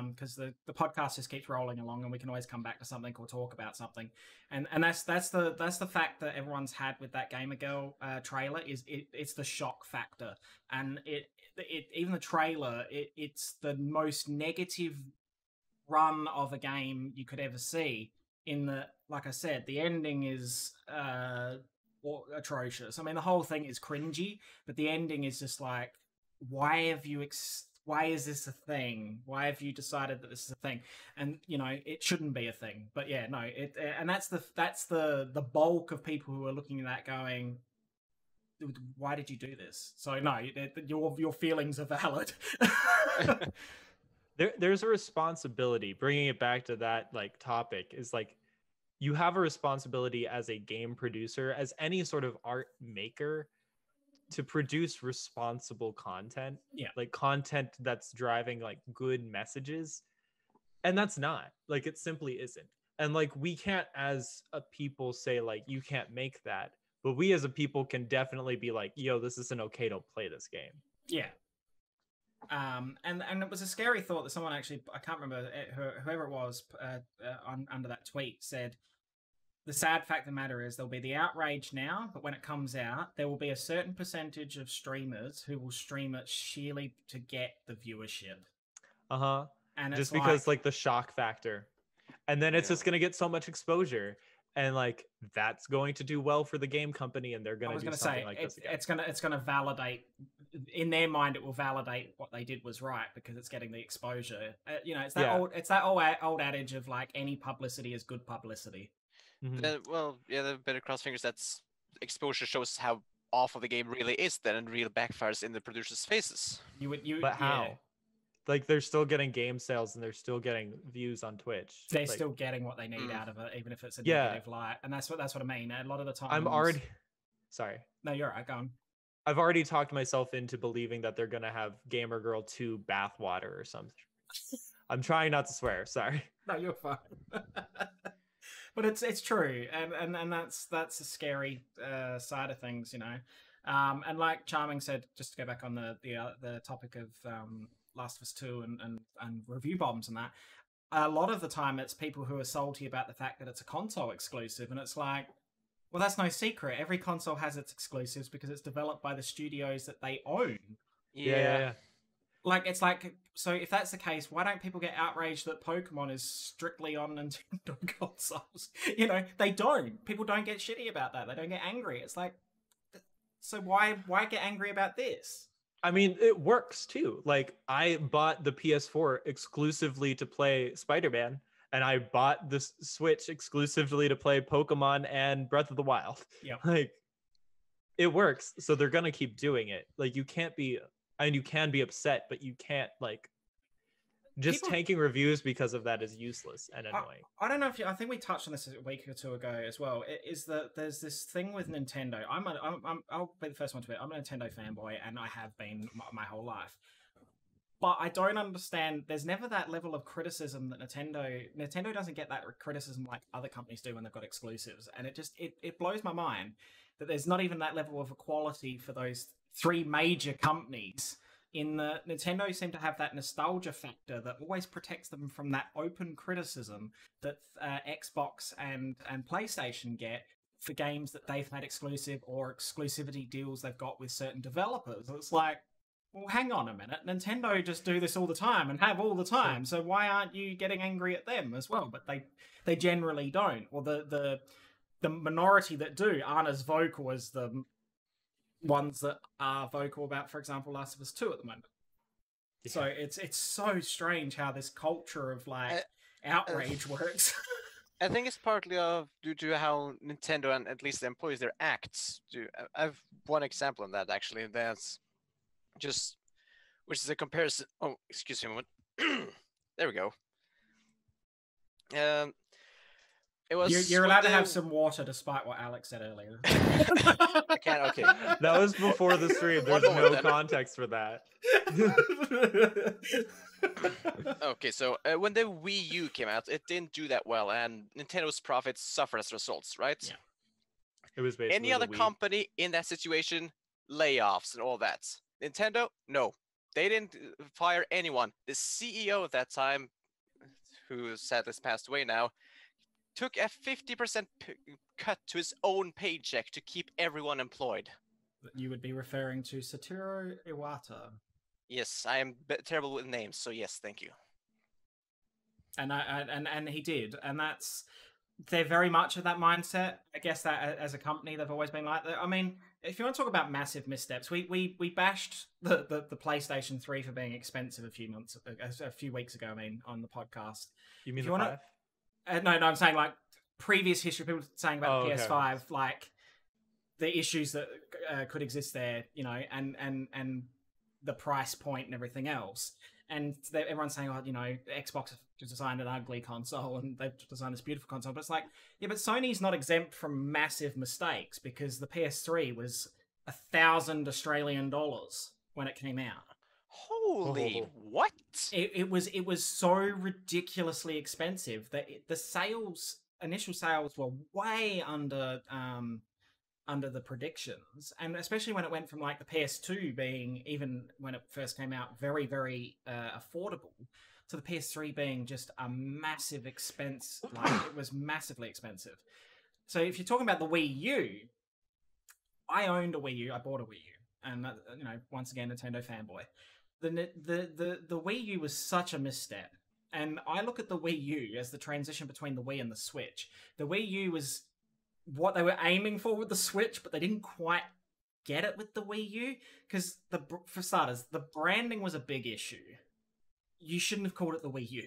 because the podcast just keeps rolling along, and we can always come back to something or talk about something. And that's the fact that everyone's had with that Gamer Girl trailer is it's the shock factor, and it even the trailer, it's the most negative run of a game you could ever see. In the, like I said, the ending is atrocious. I mean, the whole thing is cringy, but the ending is just like, why is this a thing? Why have you decided that this is a thing? And it shouldn't be a thing. But yeah, no, and that's the bulk of people who are looking at that going, why did you do this? So no, your feelings are valid. There's a responsibility. Bringing it back to that like topic is like, you have a responsibility as a game producer, as any sort of art maker, to produce responsible content. Yeah, like content that's driving like good messages, and that's not like, it simply isn't. And like, we can't as a people say like, you can't make that, but we as a people can definitely be like, yo, this isn't okay, don't play this game. Yeah. And it was a scary thought that someone actually, I can't remember whoever it was, under that tweet said, the sad fact of the matter is there'll be the outrage now, but when it comes out, there will be a certain percentage of streamers who will stream it sheerly to get the viewership. And just because like the shock factor, and then it's just going to get so much exposure, and like that's going to do well for the game company, and they're going to do something like this again. It's going to validate, in their mind, it will validate what they did was right because it's getting the exposure. It's that old adage of like, any publicity is good publicity. The better cross fingers that's exposure shows how awful the game really is, then, and real backfires in the producers' faces. But how? Like, they're still getting game sales, and they're still getting views on Twitch. They're still getting what they need out of it, even if it's a negative light. And that's what I mean. A lot of the time, sorry. No, you're right. Go on. I've already talked myself into believing that they're gonna have Gamer Girl 2 bathwater or something. I'm trying not to swear. Sorry. No, you're fine. But it's true, and that's a scary side of things, and like Charming said, just to go back on the topic of Last of Us 2 and review bombs and that, a lot of the time it's people who are salty about the fact that it's a console exclusive, and it's like, well, that's no secret. Every console has its exclusives because it's developed by the studios that they own. Yeah. Like, it's like, so if that's the case, why don't people get outraged that Pokemon is strictly on Nintendo consoles? They don't. People don't get shitty about that. They don't get angry. It's like, so why get angry about this? I mean, it works too. Like, I bought the PS4 exclusively to play Spider-Man, and I bought the Switch exclusively to play Pokemon and Breath of the Wild. Yeah. Like, it works, so they're gonna keep doing it. Like, you can't be... And you can be upset, but you can't like tanking reviews because of that is useless and annoying. I don't know if I think we touched on this a week or two ago as well. It is that there's this thing with Nintendo. I'll be the first one to admit, I'm a Nintendo fanboy, and I have been my whole life. But I don't understand. There's never that level of criticism that Nintendo doesn't get that criticism like other companies do when they've got exclusives, and it blows my mind that there's not even that level of equality for those three major companies. In the Nintendo seem to have that nostalgia factor that always protects them from that open criticism that Xbox and PlayStation get for games that they've had exclusive or exclusivity deals they've got with certain developers. It's like, well, hang on a minute. Nintendo just do this all the time and have all the time. So why aren't you getting angry at them as well? But they generally don't. Or the minority that do aren't as vocal as the ones that are vocal about, for example, Last of Us 2 at the moment. Yeah. So it's so strange how this culture of like outrage works. I think it's partly due to how Nintendo and at least the employees, their acts do. I've one example of that actually. That's just, which is a comparison. Oh, excuse me a moment. There we go. It was. You're allowed to have some water, despite what Alex said earlier. I can't. Okay. That was before the stream. There's no context for that. Okay, so when the Wii U came out, it didn't do that well, and Nintendo's profits suffered as a result, right? Yeah. It was basically any other company in that situation, layoffs and all that. Nintendo, no, they didn't fire anyone. The CEO at that time, who sadly passed away now, took a 50% cut to his own paycheck to keep everyone employed. You would be referring to Satoru Iwata. Yes, I am terrible with names, so yes, thank you. And he did, and they're very much of that mindset. I guess that as a company, they've always been like that. I mean, if you want to talk about massive missteps, we bashed the PlayStation 3 for being expensive a few weeks ago. I mean, on the podcast. You mean the 5? No, I'm saying like previous history. People saying about the PS5, okay. like the issues that could exist there, you know, and the price point and everything else. And everyone's saying, oh, you know, Xbox have designed an ugly console and they've designed this beautiful console. But it's like, yeah, but Sony's not exempt from massive mistakes, because the PS3 was $1,000 when it came out. Holy what? It was so ridiculously expensive that the initial sales were way under the predictions, and especially when it went from like the PS2 being, even when it first came out, very, very affordable, to the PS3 being just a massive expense. Like, it was massively expensive. So if you're talking about the Wii U, I owned a Wii U. I bought a Wii U, and you know, once again, Nintendo fanboy. The Wii U was such a misstep, and I look at the Wii U as the transition between the Wii and the Switch. The Wii U was what they were aiming for with the Switch, but they didn't quite get it with the Wii U, because for starters, the branding was a big issue. You shouldn't have called it the Wii U,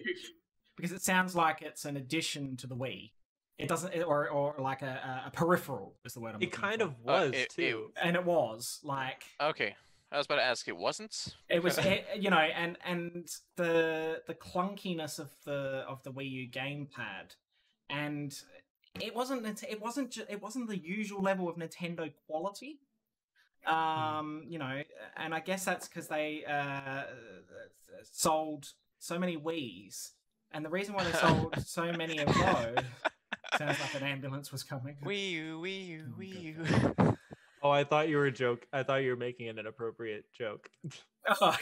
because it sounds like it's an addition to the Wii. It doesn't, or like a peripheral is the word I'm looking for. It kind of was too, and it was like, okay. I was about to ask, it wasn't. It was, you know, and the clunkiness of the Wii U gamepad, and it wasn't the usual level of Nintendo quality. You know, and I guess that's because they sold so many Wiis, and the reason why they sold so many of those sounds like an ambulance was coming. Wii U, Wii U, Wii U. Oh, I thought you were making an inappropriate joke. Oh.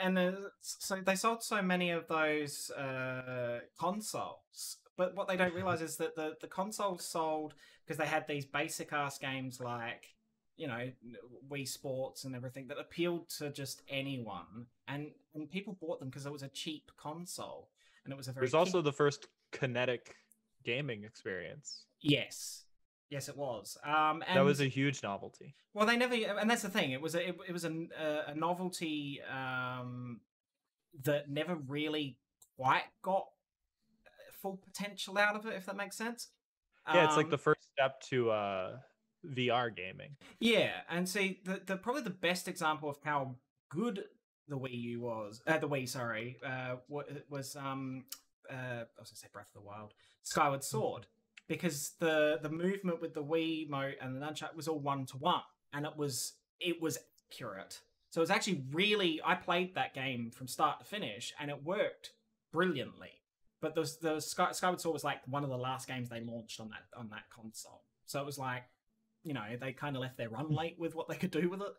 And so they sold so many of those consoles, but what they don't realize is that the consoles sold because they had these basic ass games like, you know, Wii Sports and everything that appealed to just anyone, and people bought them because it was a cheap console, and it was a very. It was also the first kinetic gaming experience. Yes, it was. And that was a huge novelty. Well, they never, and that's the thing. It was a novelty that never really quite got full potential out of it, if that makes sense. Yeah, it's like the first step to VR gaming. Yeah, and see, the probably the best example of how good the Wii U was, was I was gonna say Breath of the Wild, Skyward Sword. Because the movement with the Wii Mote and the nunchuck was all 1-to-1, and it was accurate. So it was actually really, I played that game from start to finish, and it worked brilliantly. But the Skyward Sword was like one of the last games they launched on that console. So it was like, you know, they kind of left their run late with what they could do with it.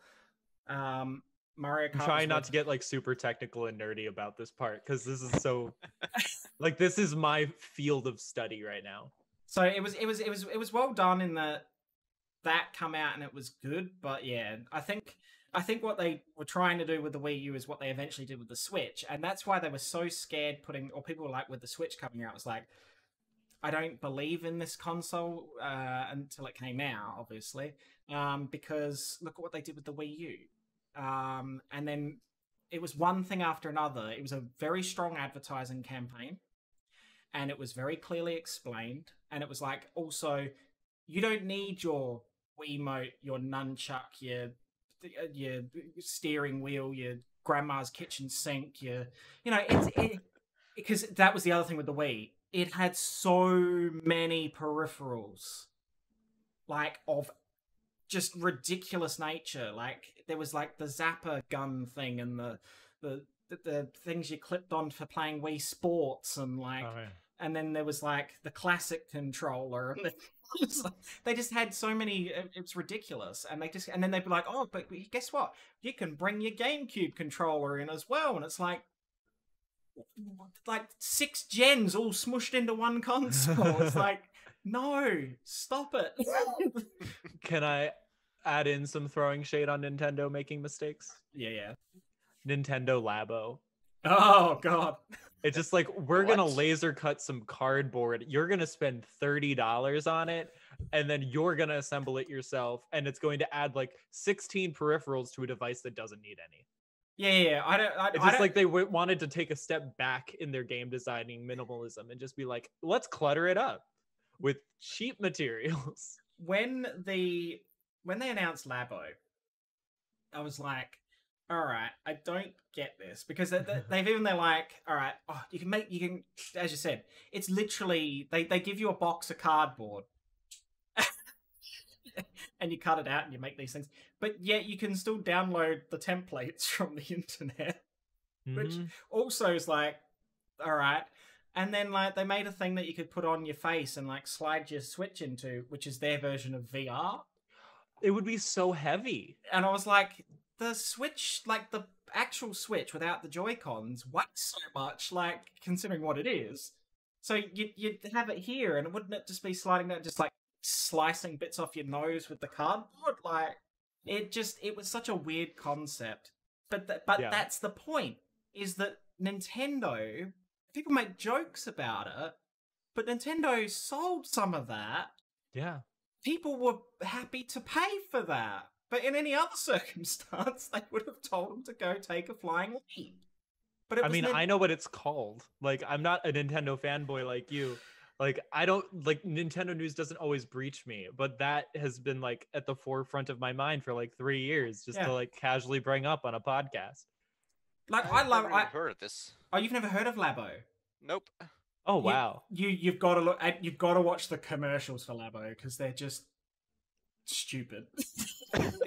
Mario Kart. I'm trying not to get like super technical and nerdy about this part, because this is so like, this is my field of study right now. So it was well done in that that come out and it was good, but yeah, I think what they were trying to do with the Wii U is what they eventually did with the Switch, and that's why they were so scared people were like, with the Switch coming out, it was like, I don't believe in this console until it came out, obviously, because look at what they did with the Wii U. And then it was one thing after another. It was a very strong advertising campaign, and it was very clearly explained. And it was like, also, you don't need your Wiimote, your nunchuck, your steering wheel, your grandma's kitchen sink, because that was the other thing with the Wii. It had so many peripherals, like, of just ridiculous nature. Like, there was like the zapper gun thing and the things you clipped on for playing Wii Sports, and like, and then there was like the classic controller, and they just had so many. It's ridiculous, and then they'd be like, oh, but guess what? You can bring your GameCube controller in as well, and it's like 6 gens all smushed into one console. It's like, no, stop it. Can I add in some throwing shade on Nintendo making mistakes? Yeah. Nintendo Labo. Oh, God. It's just like, we're going to laser cut some cardboard. You're going to spend $30 on it, and then you're going to assemble it yourself, and it's going to add like 16 peripherals to a device that doesn't need any. Yeah. It's just like they wanted to take a step back in their game designing minimalism and just be like, let's clutter it up with cheap materials. When they announced Labo, I was like, all right, I don't get this, because they're like, all right, you can, as you said, it's literally, they give you a box of cardboard and you cut it out and you make these things, but yet you can still download the templates from the internet, which also is like, all right. And then like they made a thing that you could put on your face and like slide your Switch into, which is their version of VR. It would be so heavy. And I was like, the Switch, like the actual Switch without the Joy-Cons, weighs so much, like, considering what it is. So you'd have it here, and wouldn't it just be sliding down, just like slicing bits off your nose with the cardboard? Like, it was such a weird concept. But that's the point, is that Nintendo, people make jokes about it, but Nintendo sold some of that. Yeah. People were happy to pay for that. But in any other circumstance, they would have told them to go take a flying leap. But I know what it's called. Like, I'm not a Nintendo fanboy like you. Like, I don't, like, Nintendo news doesn't always breach me, but that has been, like, at the forefront of my mind for, like, 3 years, just to, like, casually bring up on a podcast. Like, I've heard of this. Oh, you've never heard of Labo? Nope. Oh, wow. You've got to you've got to watch the commercials for Labo, because they're just stupid.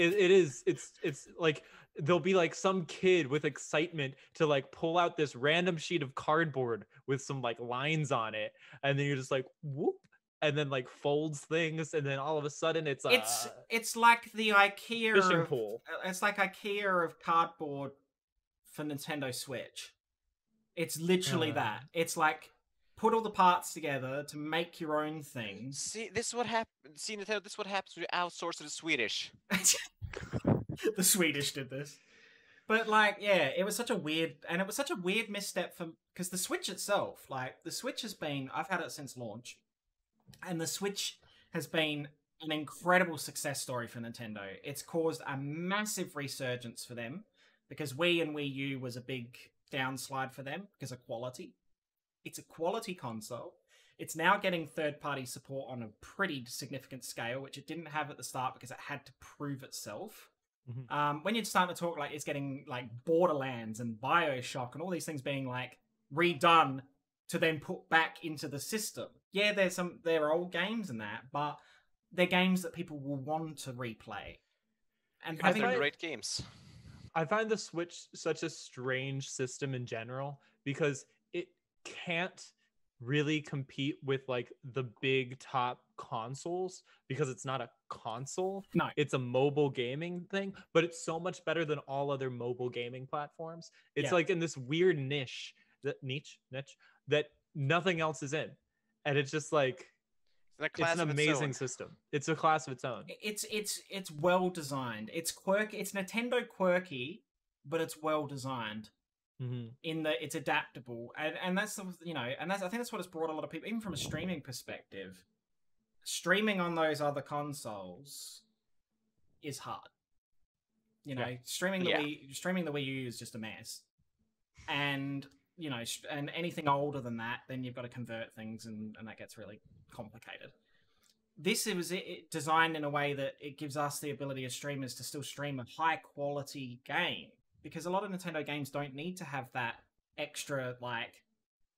It's like, there'll be like some kid with excitement to like pull out this random sheet of cardboard with some like lines on it, and then you're just like, whoop, and then like folds things, and then all of a sudden it's like the IKEA fishing pool. It's like IKEA of cardboard for Nintendo Switch. It's literally that. It's like, put all the parts together to make your own thing. See, this is what happens. See, Nintendo, this is what happens when you outsource to the Swedish. The Swedish did this. But like, yeah, it was such a weird misstep because the Switch itself, like, the Switch has been, I've had it since launch, and the Switch has been an incredible success story for Nintendo. It's caused a massive resurgence for them, because Wii and Wii U was a big downslide for them because of quality. It's a quality console. It's now getting third-party support on a pretty significant scale, which it didn't have at the start because it had to prove itself. Mm-hmm. When you're starting to talk, like, it's getting like Borderlands and BioShock and all these things being like redone to then put back into the system. Yeah, there are old games in that, but they're games that people will want to replay. And I think they're great games. I find the Switch such a strange system in general, because it can't really compete with like the big top consoles, because it's not a console. No, it's a mobile gaming thing, but it's so much better than all other mobile gaming platforms. It's like in this weird niche that nothing else is in, and it's just like, in a class It's an of its amazing own. system. It's a class of its own. It's well designed. It's quirky. It's Nintendo quirky, but it's well designed. In that it's adaptable, and that's the, and that's, I think that's what it's brought a lot of people, even from a streaming perspective. Streaming on those other consoles is hard. Streaming the Wii U is just a mess, and and anything older than that, then you've got to convert things, and that gets really complicated. This was designed in a way that it gives us the ability as streamers to still stream a high quality game, because a lot of Nintendo games don't need to have that extra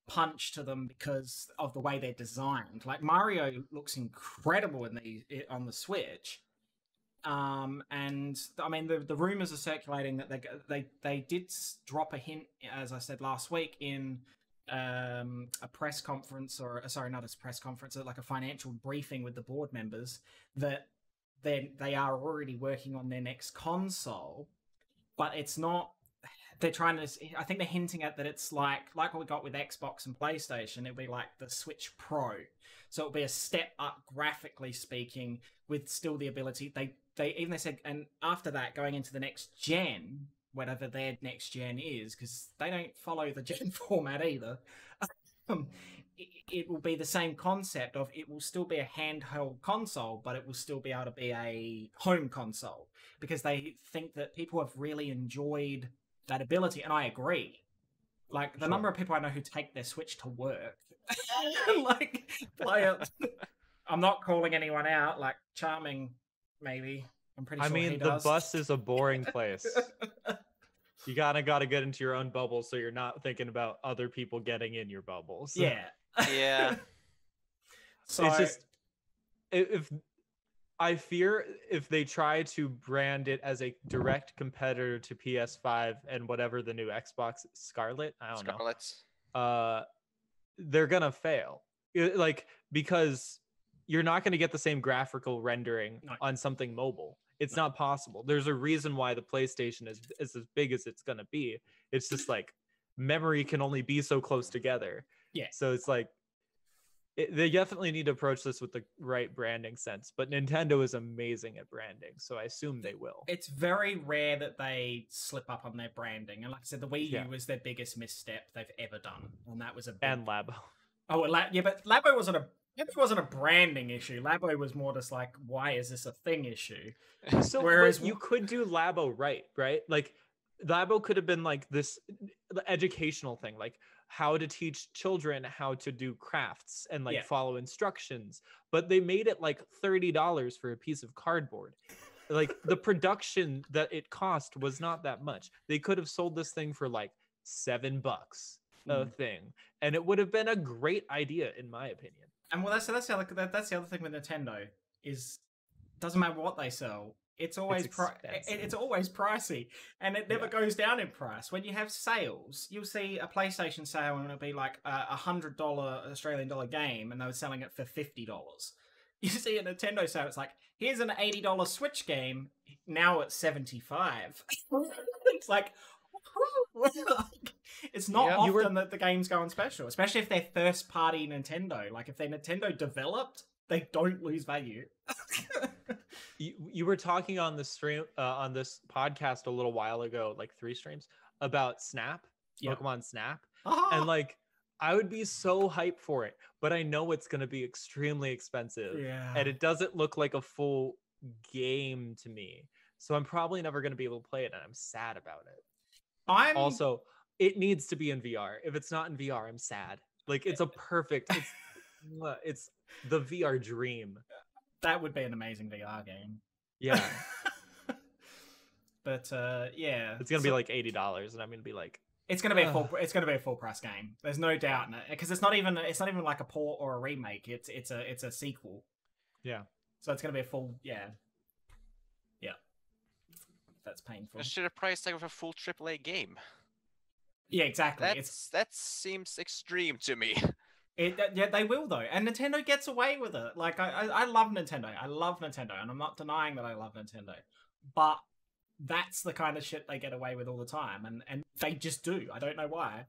punch to them because of the way they're designed. Like Mario looks incredible on the Switch. And I mean the rumors are circulating that they did drop a hint, as I said last week, in a press conference, or sorry, not a press conference, like a financial briefing with the board members, that they are already working on their next console, but it's not. They're trying to. I think they're hinting at that it's like what we got with Xbox and PlayStation. It'll be like the Switch Pro, so it'll be a step up graphically speaking, with still the ability. They said, and after that, going into the next gen, whatever their next gen is, because they don't follow the gen format either. It will be the same concept of, it will still be a handheld console, but it will still be able to be a home console, because they think that people have really enjoyed that ability, and I agree. Like the number of people I know who take their Switch to work, play it. I'm not calling anyone out. Like Charming, maybe. I'm pretty sure he does. The bus is a boring place. You gotta get into your own bubble, so you're not thinking about other people getting in your bubbles. Yeah. Yeah. So it's just, if I fear if they try to brand it as a direct competitor to PS5 and whatever the new Xbox Scarlet, I don't know. They're gonna fail. Because you're not going to get the same graphical rendering on something mobile. It's not possible. There's a reason why the PlayStation is as big as it's going to be. It's just like memory can only be so close together. Yeah. So it's like they definitely need to approach this with the right branding sense. But Nintendo is amazing at branding, so I assume they will. It's very rare that they slip up on their branding. And like I said, the Wii U was their biggest misstep they've ever done. And that was And Labo. Oh, but Labo wasn't a branding issue. Labo was more just like, why is this a thing issue? So whereas you could do Labo right? Like Labo could have been like this educational thing, like how to teach children how to do crafts and follow instructions. But they made it like $30 for a piece of cardboard. Like the production that it cost was not that much. They could have sold this thing for like $7 a thing, and it would have been a great idea, in my opinion. And well, that's the other thing with Nintendo is, doesn't matter what they sell, it's always it's always pricey, and it never goes down in price. When you have sales, you'll see a PlayStation sale and it'll be like a $100 Australian dollar game, and they were selling it for $50. You see a Nintendo sale, it's like, here's an $80 Switch game, now it's $75. It's like, it's not often that the games go on special, especially if they're first party Nintendo. Like if they're Nintendo developed, they don't lose value. You were talking on the stream on this podcast a little while ago, like 3 streams, about Snap, Pokemon Snap, and like I would be so hyped for it, but I know it's going to be extremely expensive, and it doesn't look like a full game to me, so I'm probably never going to be able to play it, and I'm sad about it. Also, it needs to be in VR. If it's not in VR, I'm sad. Like it's a perfect. It's the VR dream. That would be an amazing VR game. Yeah. But it's gonna be like $80, and I'm gonna be like, it's gonna be a full price game. There's no doubt in it, because it's not even like a port or a remake. It's a sequel. Yeah. So it's gonna be a full That's painful. Just should a price tag of a full AAA game. Yeah, exactly. That seems extreme to me. They will though, and Nintendo gets away with it. Like I love Nintendo. I love Nintendo, and I'm not denying that I love Nintendo. But that's the kind of shit they get away with all the time, and they just do. I don't know why.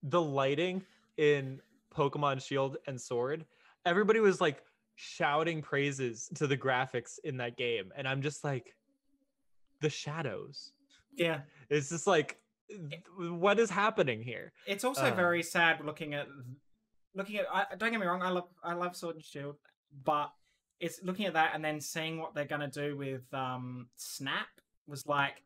The lighting in Pokemon Shield and Sword, everybody was like shouting praises to the graphics in that game, and I'm just like, the shadows. Yeah. It's just like, what is happening here? It's also very sad looking at. Don't get me wrong, I love Sword and Shield, but it's looking at that and then seeing what they're gonna do with Snap was like,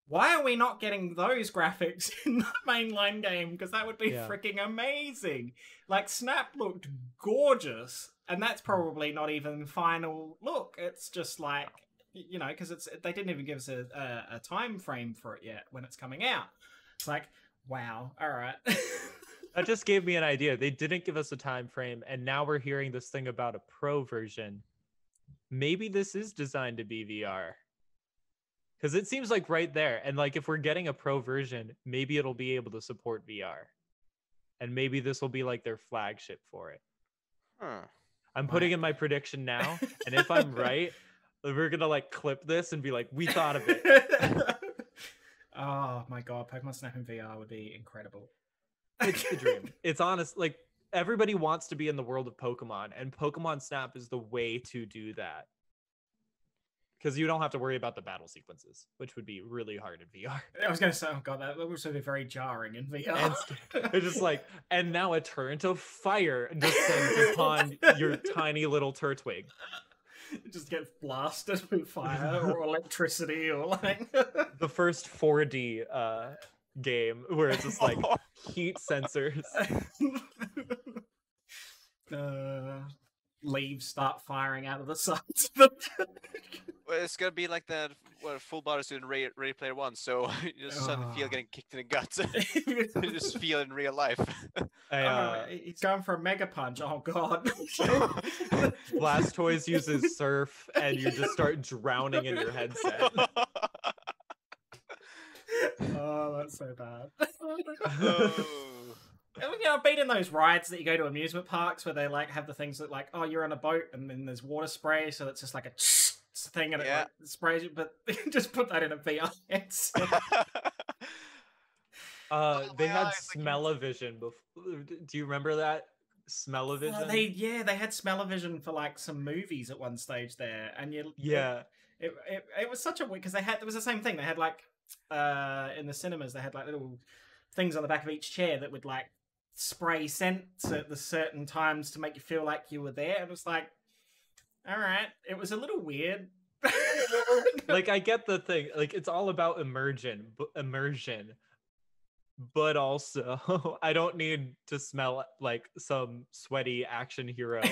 why are we not getting those graphics in the mainline game? Because that would be freaking amazing. Like, Snap looked gorgeous, and that's probably not even final look. It's just like, you know, because they didn't even give us a time frame for it yet when it's coming out. It's like, wow, all right. That just gave me an idea. They didn't give us a time frame, and now we're hearing this thing about a pro version. Maybe this is designed to be VR. Because it seems like right there. And like, if we're getting a pro version, maybe it'll be able to support VR. And maybe this will be like their flagship for it. Huh. I'm putting in my prediction now. And if I'm right, we're going to like clip this and be like, we thought of it. Oh my God. Pokemon Snap in VR would be incredible. It's the dream. It's honest. Like, everybody wants to be in the world of Pokemon, and Pokemon Snap is the way to do that. Because you don't have to worry about the battle sequences, which would be really hard in VR. I was going to say, oh God, that would also be very jarring in VR. It's just like, and now a torrent of fire descends upon your tiny little Turtwig. It just gets blasted with fire or electricity or like... The first 4D game where it's just like heat sensors. Leaves start firing out of the sides. Well, it's gonna be like that full body suit in Ready Player One, so you just suddenly feel getting kicked in the guts. You just feel it in real life. He's going for a Mega Punch. Oh God. Blastoise uses Surf, and you just start drowning in your headset. Oh, that's so bad. You know, I've been in those rides that you go to amusement parks where they like have the things that like, oh, you're on a boat and then there's water spray, so it's just like a thing and it like, sprays you, but just put that in a VR headset. They had Smell-O-Vision before. Do you remember that? Smell-O-Vision? They had Smell-O-Vision for like some movies at one stage there, and it was such a weird because there was the same thing. They had like in the cinemas they had like little things on the back of each chair that would like spray scents at the certain times to make you feel like you were there. It was like, all right, it was a little weird. Like, I get the thing, like it's all about immersion, but also I don't need to smell like some sweaty action hero.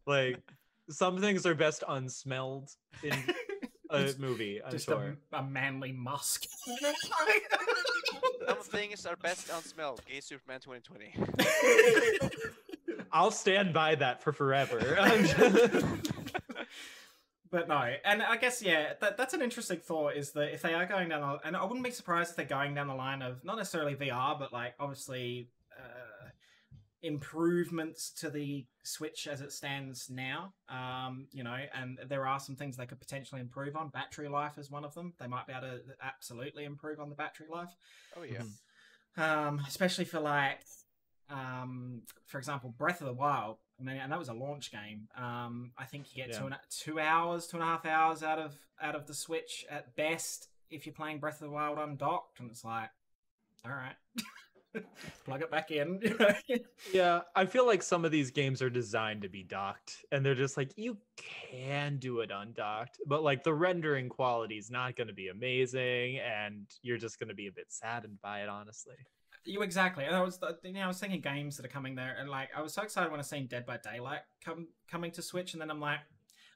Like, some things are best unsmelled in a movie, I'm just sure. A manly musk. Some things are best unsmelled. GaySuperman 2020. I'll stand by that for forever. But no, and I guess, that's an interesting thought, is that if they are going down, and I wouldn't be surprised if they're going down the line of, not necessarily VR, but like, obviously, improvements to the Switch as it stands now, you know, and there are some things they could potentially improve on. Battery life is one of them. They might be able to absolutely improve on the battery life. Oh yeah. Especially for like, for example, Breath of the Wild. I mean, and that was a launch game. I think you get 2.5 hours out of the Switch at best if you're playing Breath of the Wild undocked, and it's like, all right. Plug it back in. Yeah, I feel like some of these games are designed to be docked, and they're just like, you can do it undocked, but like the rendering quality is not going to be amazing, and you're just going to be a bit saddened by it, honestly. Exactly. And I was thinking games that are coming there, and like I was so excited when I seen Dead by Daylight coming to Switch, and then I'm like,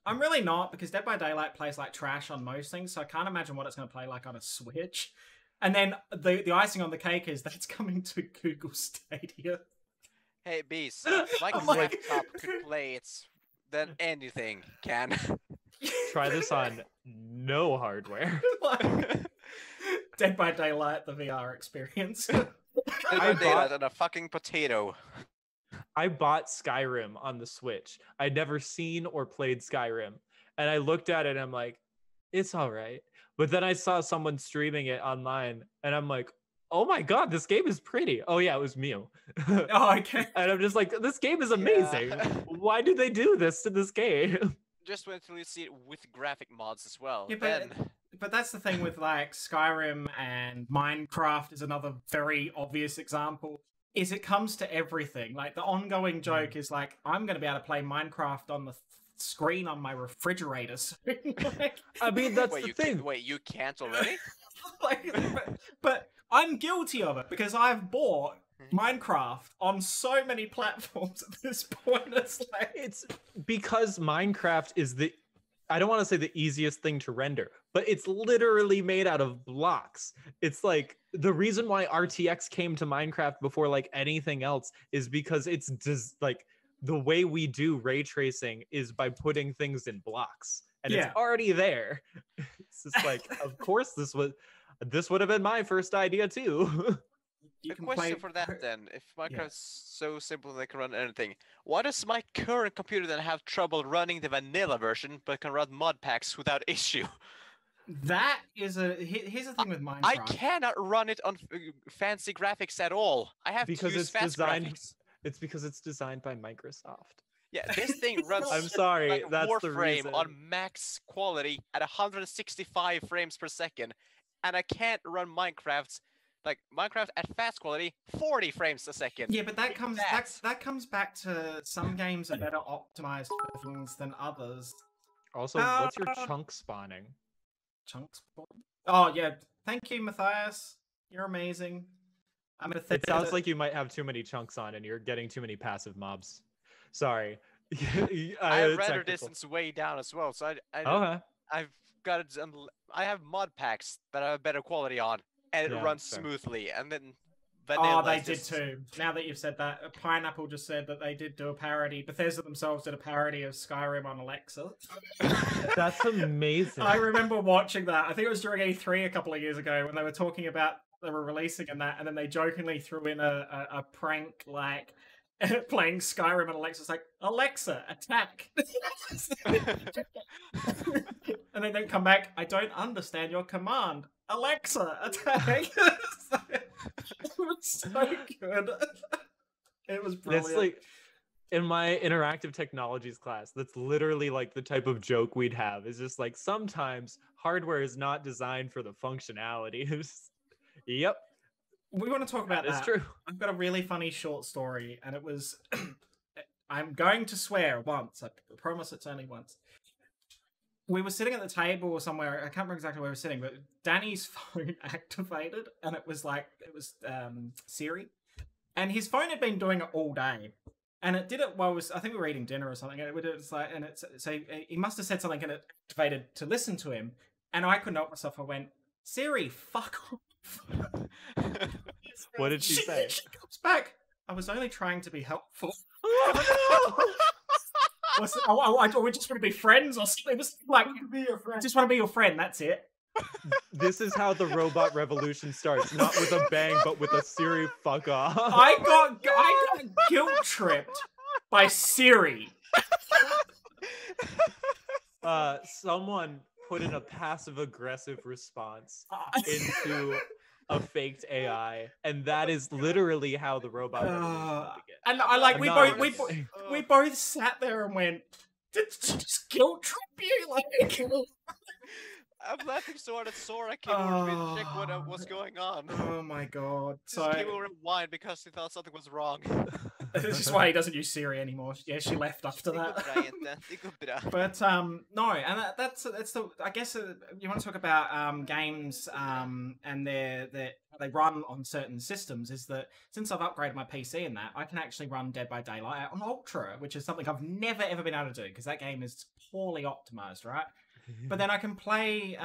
I'm really not, because Dead by Daylight plays like trash on most things, so I can't imagine what it's going to play like on a Switch. And then the icing on the cake is that's coming to Google Stadia. Hey, Beast, if my laptop could play it, then anything can. Try this on no hardware. Dead by Daylight, the VR experience. I bought on a fucking potato. I bought Skyrim on the Switch. I'd never seen or played Skyrim. And I looked at it and I'm like, it's all right. But then I saw someone streaming it online and I'm like, oh my god, this game is pretty. Oh yeah, it was Mew. Oh, okay. And I'm just like, this game is amazing. Yeah. Why do they do this to this game? Just wait till you see it with graphic mods as well. Yeah, Then but that's the thing with like Skyrim and Minecraft is another very obvious example. Is it comes to everything. Like the ongoing joke is like, I'm going to be able to play Minecraft on the screen on my refrigerator soon. Like, I mean, that's wait, the you thing. wait, you can't already? like, but I'm guilty of it because I've bought Minecraft on so many platforms at this point. It's like It's because Minecraft is I don't want to say the easiest thing to render, but it's literally made out of blocks. It's like the reason why RTX came to Minecraft before like anything else is because it's just like the way we do ray tracing is by putting things in blocks, and Yeah. it's already there. It's just like, of course, this would have been my first idea too. you A can question play for that then. If Minecraft's Yeah. so simple they can run anything, why does my current computer then have trouble running the vanilla version but can run mod packs without issue? That is here's the thing with Minecraft. I cannot run it on fancy graphics at all. I have Because to use it's fast designed- graphics. It's because it's designed by Microsoft. Yeah, this thing runs I'm sorry, like that's the Warframe reason. on max quality at 165 frames per second, and I can't run Minecraft at fast quality 40 frames a second. Yeah, but that comes That. that comes back to some games are better optimized for things than others. Also, what's your chunk spawning? Chunks. Oh yeah, thank you, Matthias. You're amazing. I'm gonna think It sounds like you might have too many chunks on and you're getting too many passive mobs. Sorry. I have render technical. distance way down as well, so Okay. I've got it. I have mod packs that I have better quality on, and it Yeah, runs fair. smoothly. And then Oh, vanilla they is did just- too. Now that you've said that, Pineapple just said that they did do a parody. Bethesda themselves did a parody of Skyrim on Alexa. That's amazing. I remember watching that. I think it was during E3 a couple of years ago when they were talking about they were releasing and that, and then they jokingly threw in a prank like playing Skyrim and Alexa's like, Alexa, attack. And then they come back, I don't understand your command. Alexa, attack. It was so good. It was brilliant. That's like in my interactive technologies class, that's literally like the type of joke we'd have. It's just like sometimes hardware is not designed for the functionality. Yep, We want to talk about that's that. true. I've got a really funny short story, and it was. I'm going to swear once. I promise it's only once. We were sitting at the table or somewhere. I can't remember exactly where we were sitting, but Danny's phone activated, and it was Siri, and his phone had been doing it all day, and it did it while I think we were eating dinner or something. And so he must have said something, and it activated to listen to him, and I couldn't help myself. I went, Siri, fuck off. What did she say? She comes back. I was only trying to be helpful. We just want to be friends or something. It was like, I just want to be your friend. That's it. This is how the robot revolution starts, not with a bang, but with a Siri fuck off. I got guilt tripped by Siri. Someone put in a passive aggressive response into a faked AI, and that is literally how the robot revolution began. And I like I'm we not both even kidding. we both sat there and went, did she just guilt trip you? Like, I'm laughing so hard that Sora came over to me to check what was going on. oh my god! Just So came over and whined because he thought something was wrong. this is why he doesn't use Siri anymore. Yeah, she left after Det går that. bra, inte. Det går bra. But no, and that's the. I guess you want to talk about games and they run on certain systems. Is that since I've upgraded my PC and that I can actually run Dead by Daylight on Ultra, which is something I've never ever been able to do because that game is poorly optimized, right? But then I can play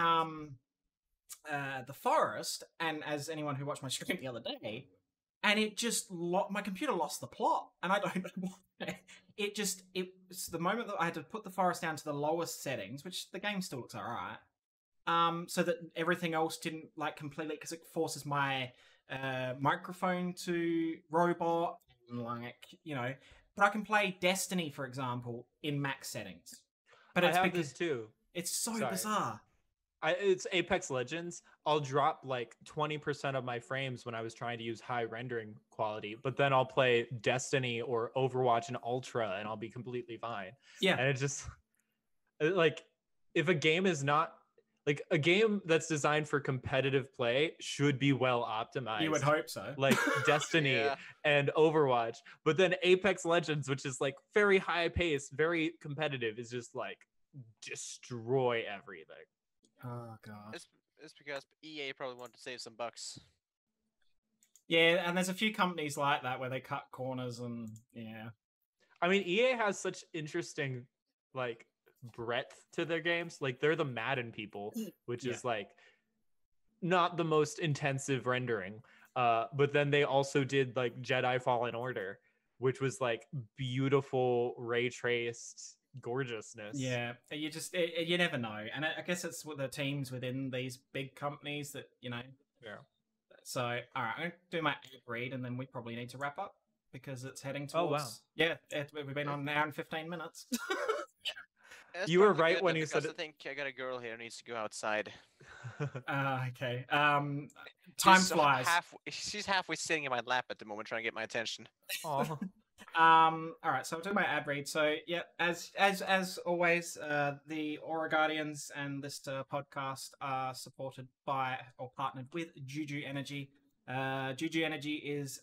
The Forest, and as anyone who watched my stream the other day, and it just my computer lost the plot, and I don't know why. It's the moment that I had to put The Forest down to the lowest settings, which the game still looks alright, so that everything else didn't like completely, because it forces my microphone to robot, and like, you know. But I can play Destiny, for example, in max settings. But I it's have because this too. it's so Sorry. bizarre. it's Apex Legends. I'll drop like 20% of my frames when I was trying to use high rendering quality, but then I'll play Destiny or Overwatch in Ultra and I'll be completely fine. Yeah. And it just like if a game is not like a game that's designed for competitive play should be well optimized. You would hope so. Like Destiny and Overwatch, but then Apex Legends, which is like very high pace, very competitive, is just like destroy everything. Oh god. It's because EA probably wanted to save some bucks. Yeah, and there's a few companies like that where they cut corners and yeah. I mean, EA has such interesting like breadth to their games. Like they're the Madden people, which is like not the most intensive rendering. But then they also did like Jedi Fallen Order, which was like beautiful ray traced gorgeousness. Yeah, you never know, and I guess it's with the teams within these big companies that Yeah. So, all right, I'm gonna do my ad read, and then we probably need to wrap up because it's heading towards. Oh wow! Yeah, we've been on an hour and 15 minutes. You were right when you said I think I got a girl here who needs to go outside. Okay. Time flies. She's halfway sitting in my lap at the moment, trying to get my attention. Oh. All right, so I'll do my ad read. So yeah, as always, the Aura Guardians and this podcast are supported by or partnered with Juju Energy. Juju Energy is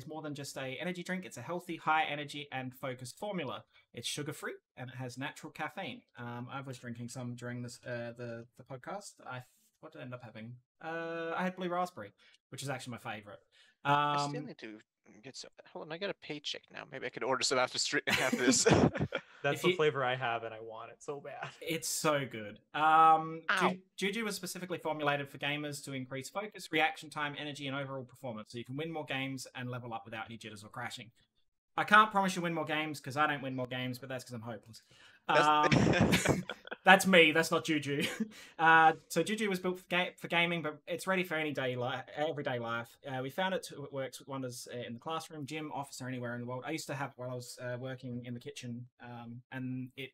more than just a energy drink. It's a healthy, high energy and focused formula. It's sugar free and it has natural caffeine. I was drinking some during this the podcast. What did I end up having? I had blue raspberry, which is actually my favorite. I still need to get some. Hold on, I got a paycheck now. Maybe I could order some after this. That's the flavor I have, and I want it so bad. It's so good. Juju was specifically formulated for gamers to increase focus, reaction time, energy, and overall performance, so you can win more games and level up without any jitters or crashing. I can't promise you win more games because I don't win more games, but that's because I'm hopeless. That's me. That's not Juju. So Juju was built for gaming, but it's ready for everyday life. We found it works with wonders in the classroom, gym, office, or anywhere in the world. I used to have while I was working in the kitchen, and it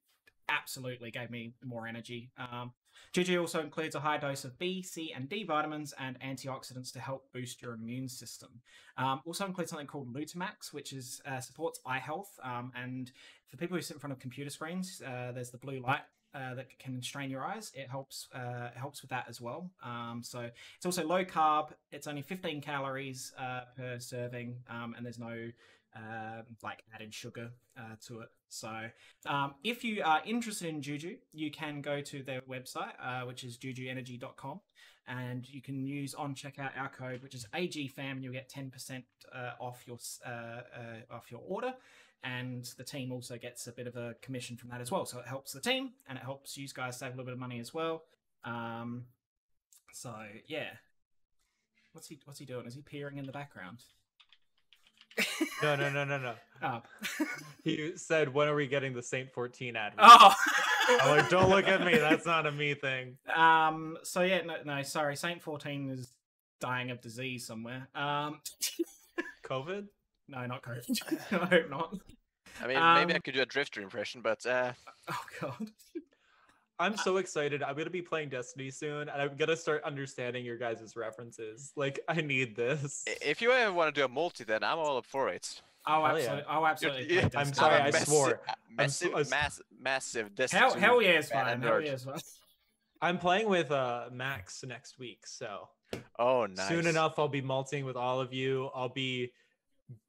absolutely gave me more energy. Juju also includes a high dose of B, C, and D vitamins and antioxidants to help boost your immune system. Also includes something called Lutamax, which is supports eye health. And for people who sit in front of computer screens, there's the blue light that can strain your eyes. It helps with that as well. So it's also low carb. It's only 15 calories per serving, and there's no like added sugar to it. So if you are interested in Juju, you can go to their website, which is jujuenergy.com, and you can use on checkout our code, which is AGFAM, and you'll get 10% off your order. And the team also gets a bit of a commission from that as well. So it helps the team and it helps you guys save a little bit of money as well. So yeah, what's he doing? Is he peering in the background? No. Oh. He said, when are we getting the Saint 14 ad? Oh. I'm like, don't look at me. That's not a me thing. So yeah, no, sorry. Saint 14 is dying of disease somewhere. COVID? No, not COVID. I hope not. I mean, maybe I could do a Drifter impression, but... Oh, God. I'm so excited. I'm going to be playing Destiny soon, and I'm going to start understanding your guys' references. Like, I need this. If you ever want to do a multi, then I'm all up for it. Oh, absolutely. Yeah. Oh, absolutely. I'm sorry, I swore. Massive Destiny. Hell yeah, it's fine. Hell yeah, it's fine. I'm playing with Max next week, so... Oh, nice. Soon enough, I'll be multing with all of you. I'll be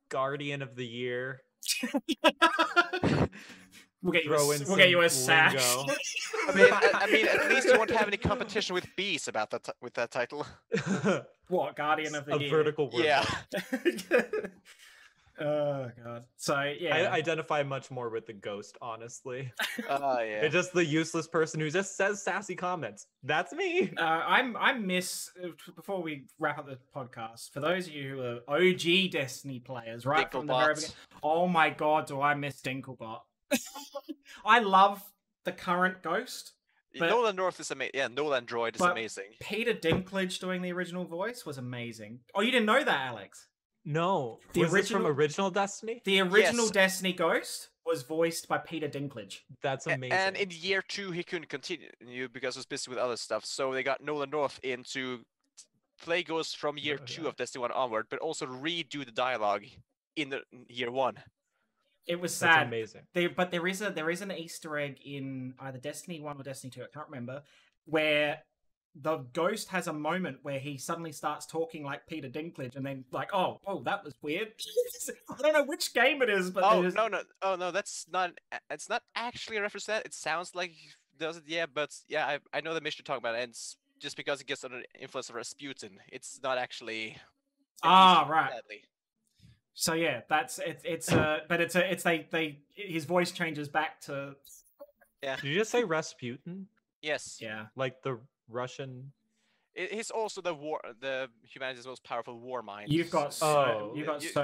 Guardian of the Year. We'll get you a sash. I mean, at least you won't have any competition with Beast about that with that title. What, Guardian of the Year? A vertical word. Yeah. Oh god. So yeah, I identify much more with the ghost, honestly. Oh yeah. It's just the useless person who just says sassy comments. That's me. I miss, before we wrap up the podcast, for those of you who are OG Destiny players, right from the very beginning. Oh my god, do I miss Dinklebot? I love the current ghost. Nolan North is amazing. Yeah, Nolan Droid is amazing. Peter Dinklage doing the original voice was amazing. Oh, you didn't know that, Alex? No. Was this from original Destiny? The original Destiny Ghost was voiced by Peter Dinklage. That's amazing. And in year 2, he couldn't continue because he was busy with other stuff. So they got Nolan North in to play Ghost from year 2 of Destiny 1 onward, but also redo the dialogue in the year 1. It was That's sad. amazing. But there is an Easter egg in either Destiny 1 or Destiny 2, I can't remember, where the Ghost has a moment where he suddenly starts talking like Peter Dinklage, and then like, oh, that was weird. I don't know which game it is, but no, that's not. It's not actually a reference to that. It sounds like he does it, yeah, but yeah, I know the mission you're talking about, and it's just because it gets under the influence of Rasputin. It's not actually. Right. Sadly. So yeah, that's his voice changes back to. Yeah. Did you just say Rasputin? Yes. Yeah. Like the Russian. He's also the humanity's most powerful war mind. You've got so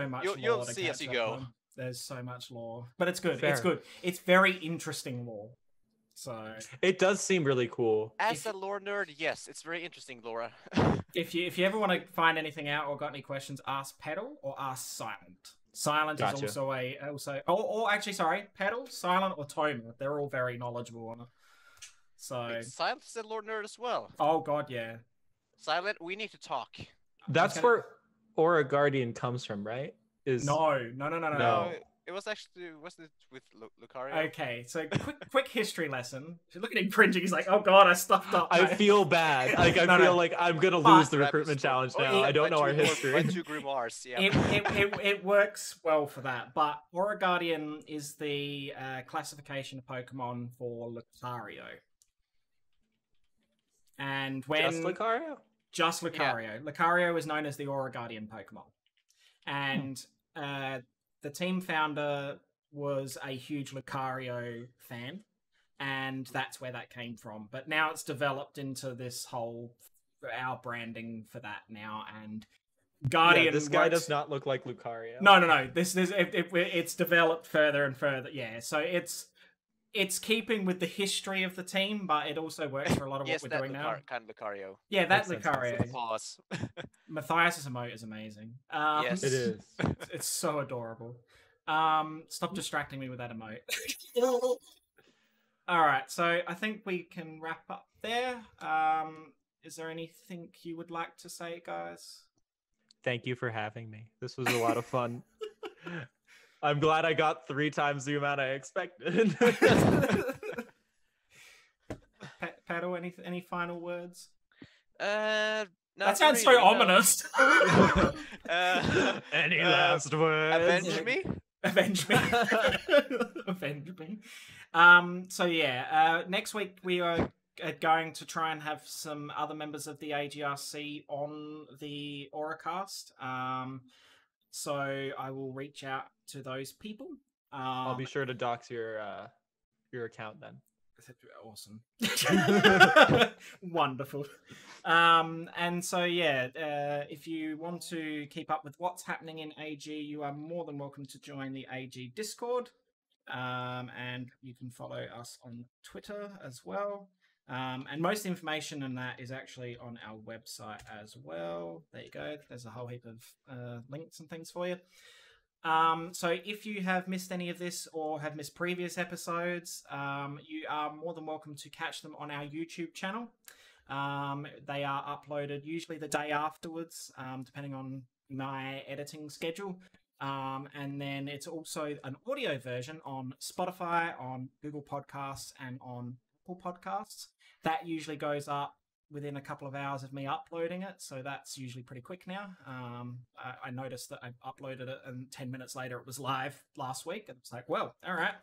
much lore. You'll see as you go. There's so much lore, but it's good. Fair. It's good. It's very interesting lore. So it does seem really cool. As a lore nerd, yes, it's very interesting, Laura. if you ever want to find anything out or got any questions, ask Petal or ask Silent. Silent Gotcha. is also actually sorry, Petal, Silent, or Toma. They're all very knowledgeable on it. So Silent is a lore nerd as well. Oh god, yeah. Silent, we need to talk. That's where Aura Guardian comes from, right? No. It was actually, wasn't it with Lucario? Okay, so quick history lesson. Look at him cringing. He's like, "Oh God, I stuffed up." I feel bad. Like I feel like I'm gonna lose the recruitment challenge now. I don't know our history. By 2 grimoires, yeah. It works well for that. But Aura Guardian is the classification of Pokemon for Lucario. And when Just Lucario? Just Lucario. Yeah. Lucario is known as the Aura Guardian Pokemon. And the team founder was a huge Lucario fan, and that's where that came from. But now it's developed into this whole our branding for that now, and Guardian. Yeah, this guy does not look like Lucario. No. It's developed further and further. Yeah, so it's keeping with the history of the team, but it also works for a lot of what we're doing now. Kind of Lucario. Yeah, that Lucario. Pause. Matthias' emote is amazing. Yes, it is. It's so adorable. Stop distracting me with that emote. All right, so I think we can wrap up there. Is there anything you would like to say, guys? Thank you for having me. This was a lot of fun. I'm glad I got 3 times the amount I expected. Petal, any final words? That sounds so ominous. Any last words? Avenge me? Avenge me. Avenge me. So yeah, next week we are going to try and have some other members of the AGRC on the AuraCast. So I will reach out to those people. I'll be sure to dox your account then. Awesome. Wonderful. And so yeah, if you want to keep up with what's happening in AG, you are more than welcome to join the AG Discord. And you can follow us on Twitter as well. And most information on that is actually on our website as well. There you go. There's a whole heap of links and things for you. So if you have missed any of this or have missed previous episodes, you are more than welcome to catch them on our YouTube channel. They are uploaded usually the day afterwards, depending on my editing schedule. And then it's also an audio version on Spotify, on Google Podcasts, and on Apple Podcasts. That usually goes up within a couple of hours of me uploading it, so that's usually pretty quick now. I noticed that I uploaded it and 10 minutes later it was live last week, and it's like, well, all right.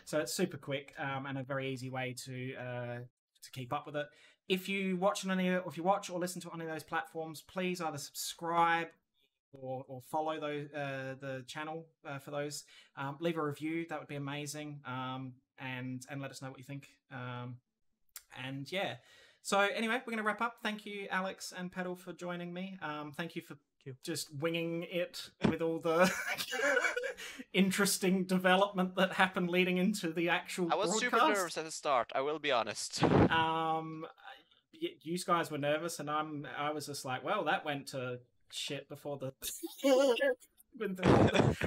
So it's super quick and a very easy way to keep up with it. If you watch or listen to any of those platforms, please either subscribe or follow those the channel for those. Leave a review, that would be amazing. And let us know what you think. And yeah. So anyway, we're going to wrap up. Thank you, Alex and Petal, for joining me. Thank you for just winging it with all the interesting development that happened leading into the actual I was broadcast. super nervous at the start, I will be honest. You guys were nervous, and I was just like, well, that went to shit before the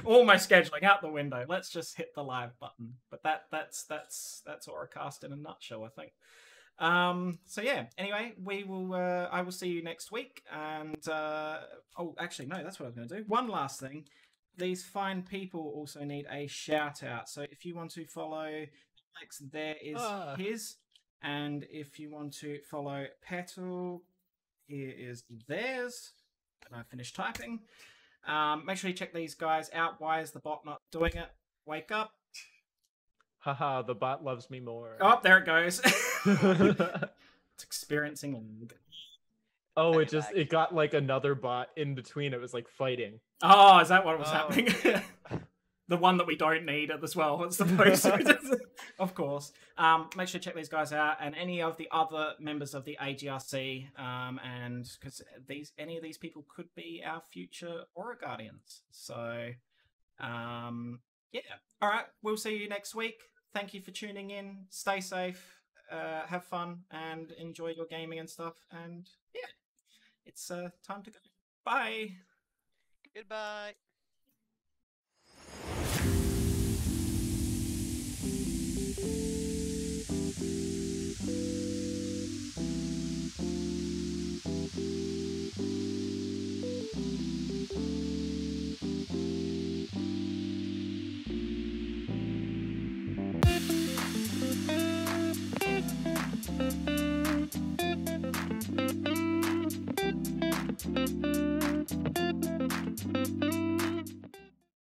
All my scheduling out the window. Let's just hit the live button. But that's AuraCast in a nutshell, I think. So yeah, anyway, I will see you next week. And oh, actually no, that's what I was going to do. One last thing. These fine people also need a shout out. So if you want to follow Alex, there is his. And if you want to follow Petal, here is theirs. And I finished typing. Make sure you check these guys out. Why is the bot not doing it? Wake up. Haha, the bot loves me more. Oh, there it goes. It's experiencing lag. Oh, it got like another bot in between. It was like fighting. Oh, is that what was happening? The one that we don't need as well, it's supposed to. Of course. Make sure to check these guys out and any of the other members of the AGRC, and because any of these people could be our future Aura Guardians. So, yeah. All right. We'll see you next week. Thank you for tuning in. Stay safe. Have fun and enjoy your gaming and stuff. And yeah, it's time to go. Bye. Goodbye.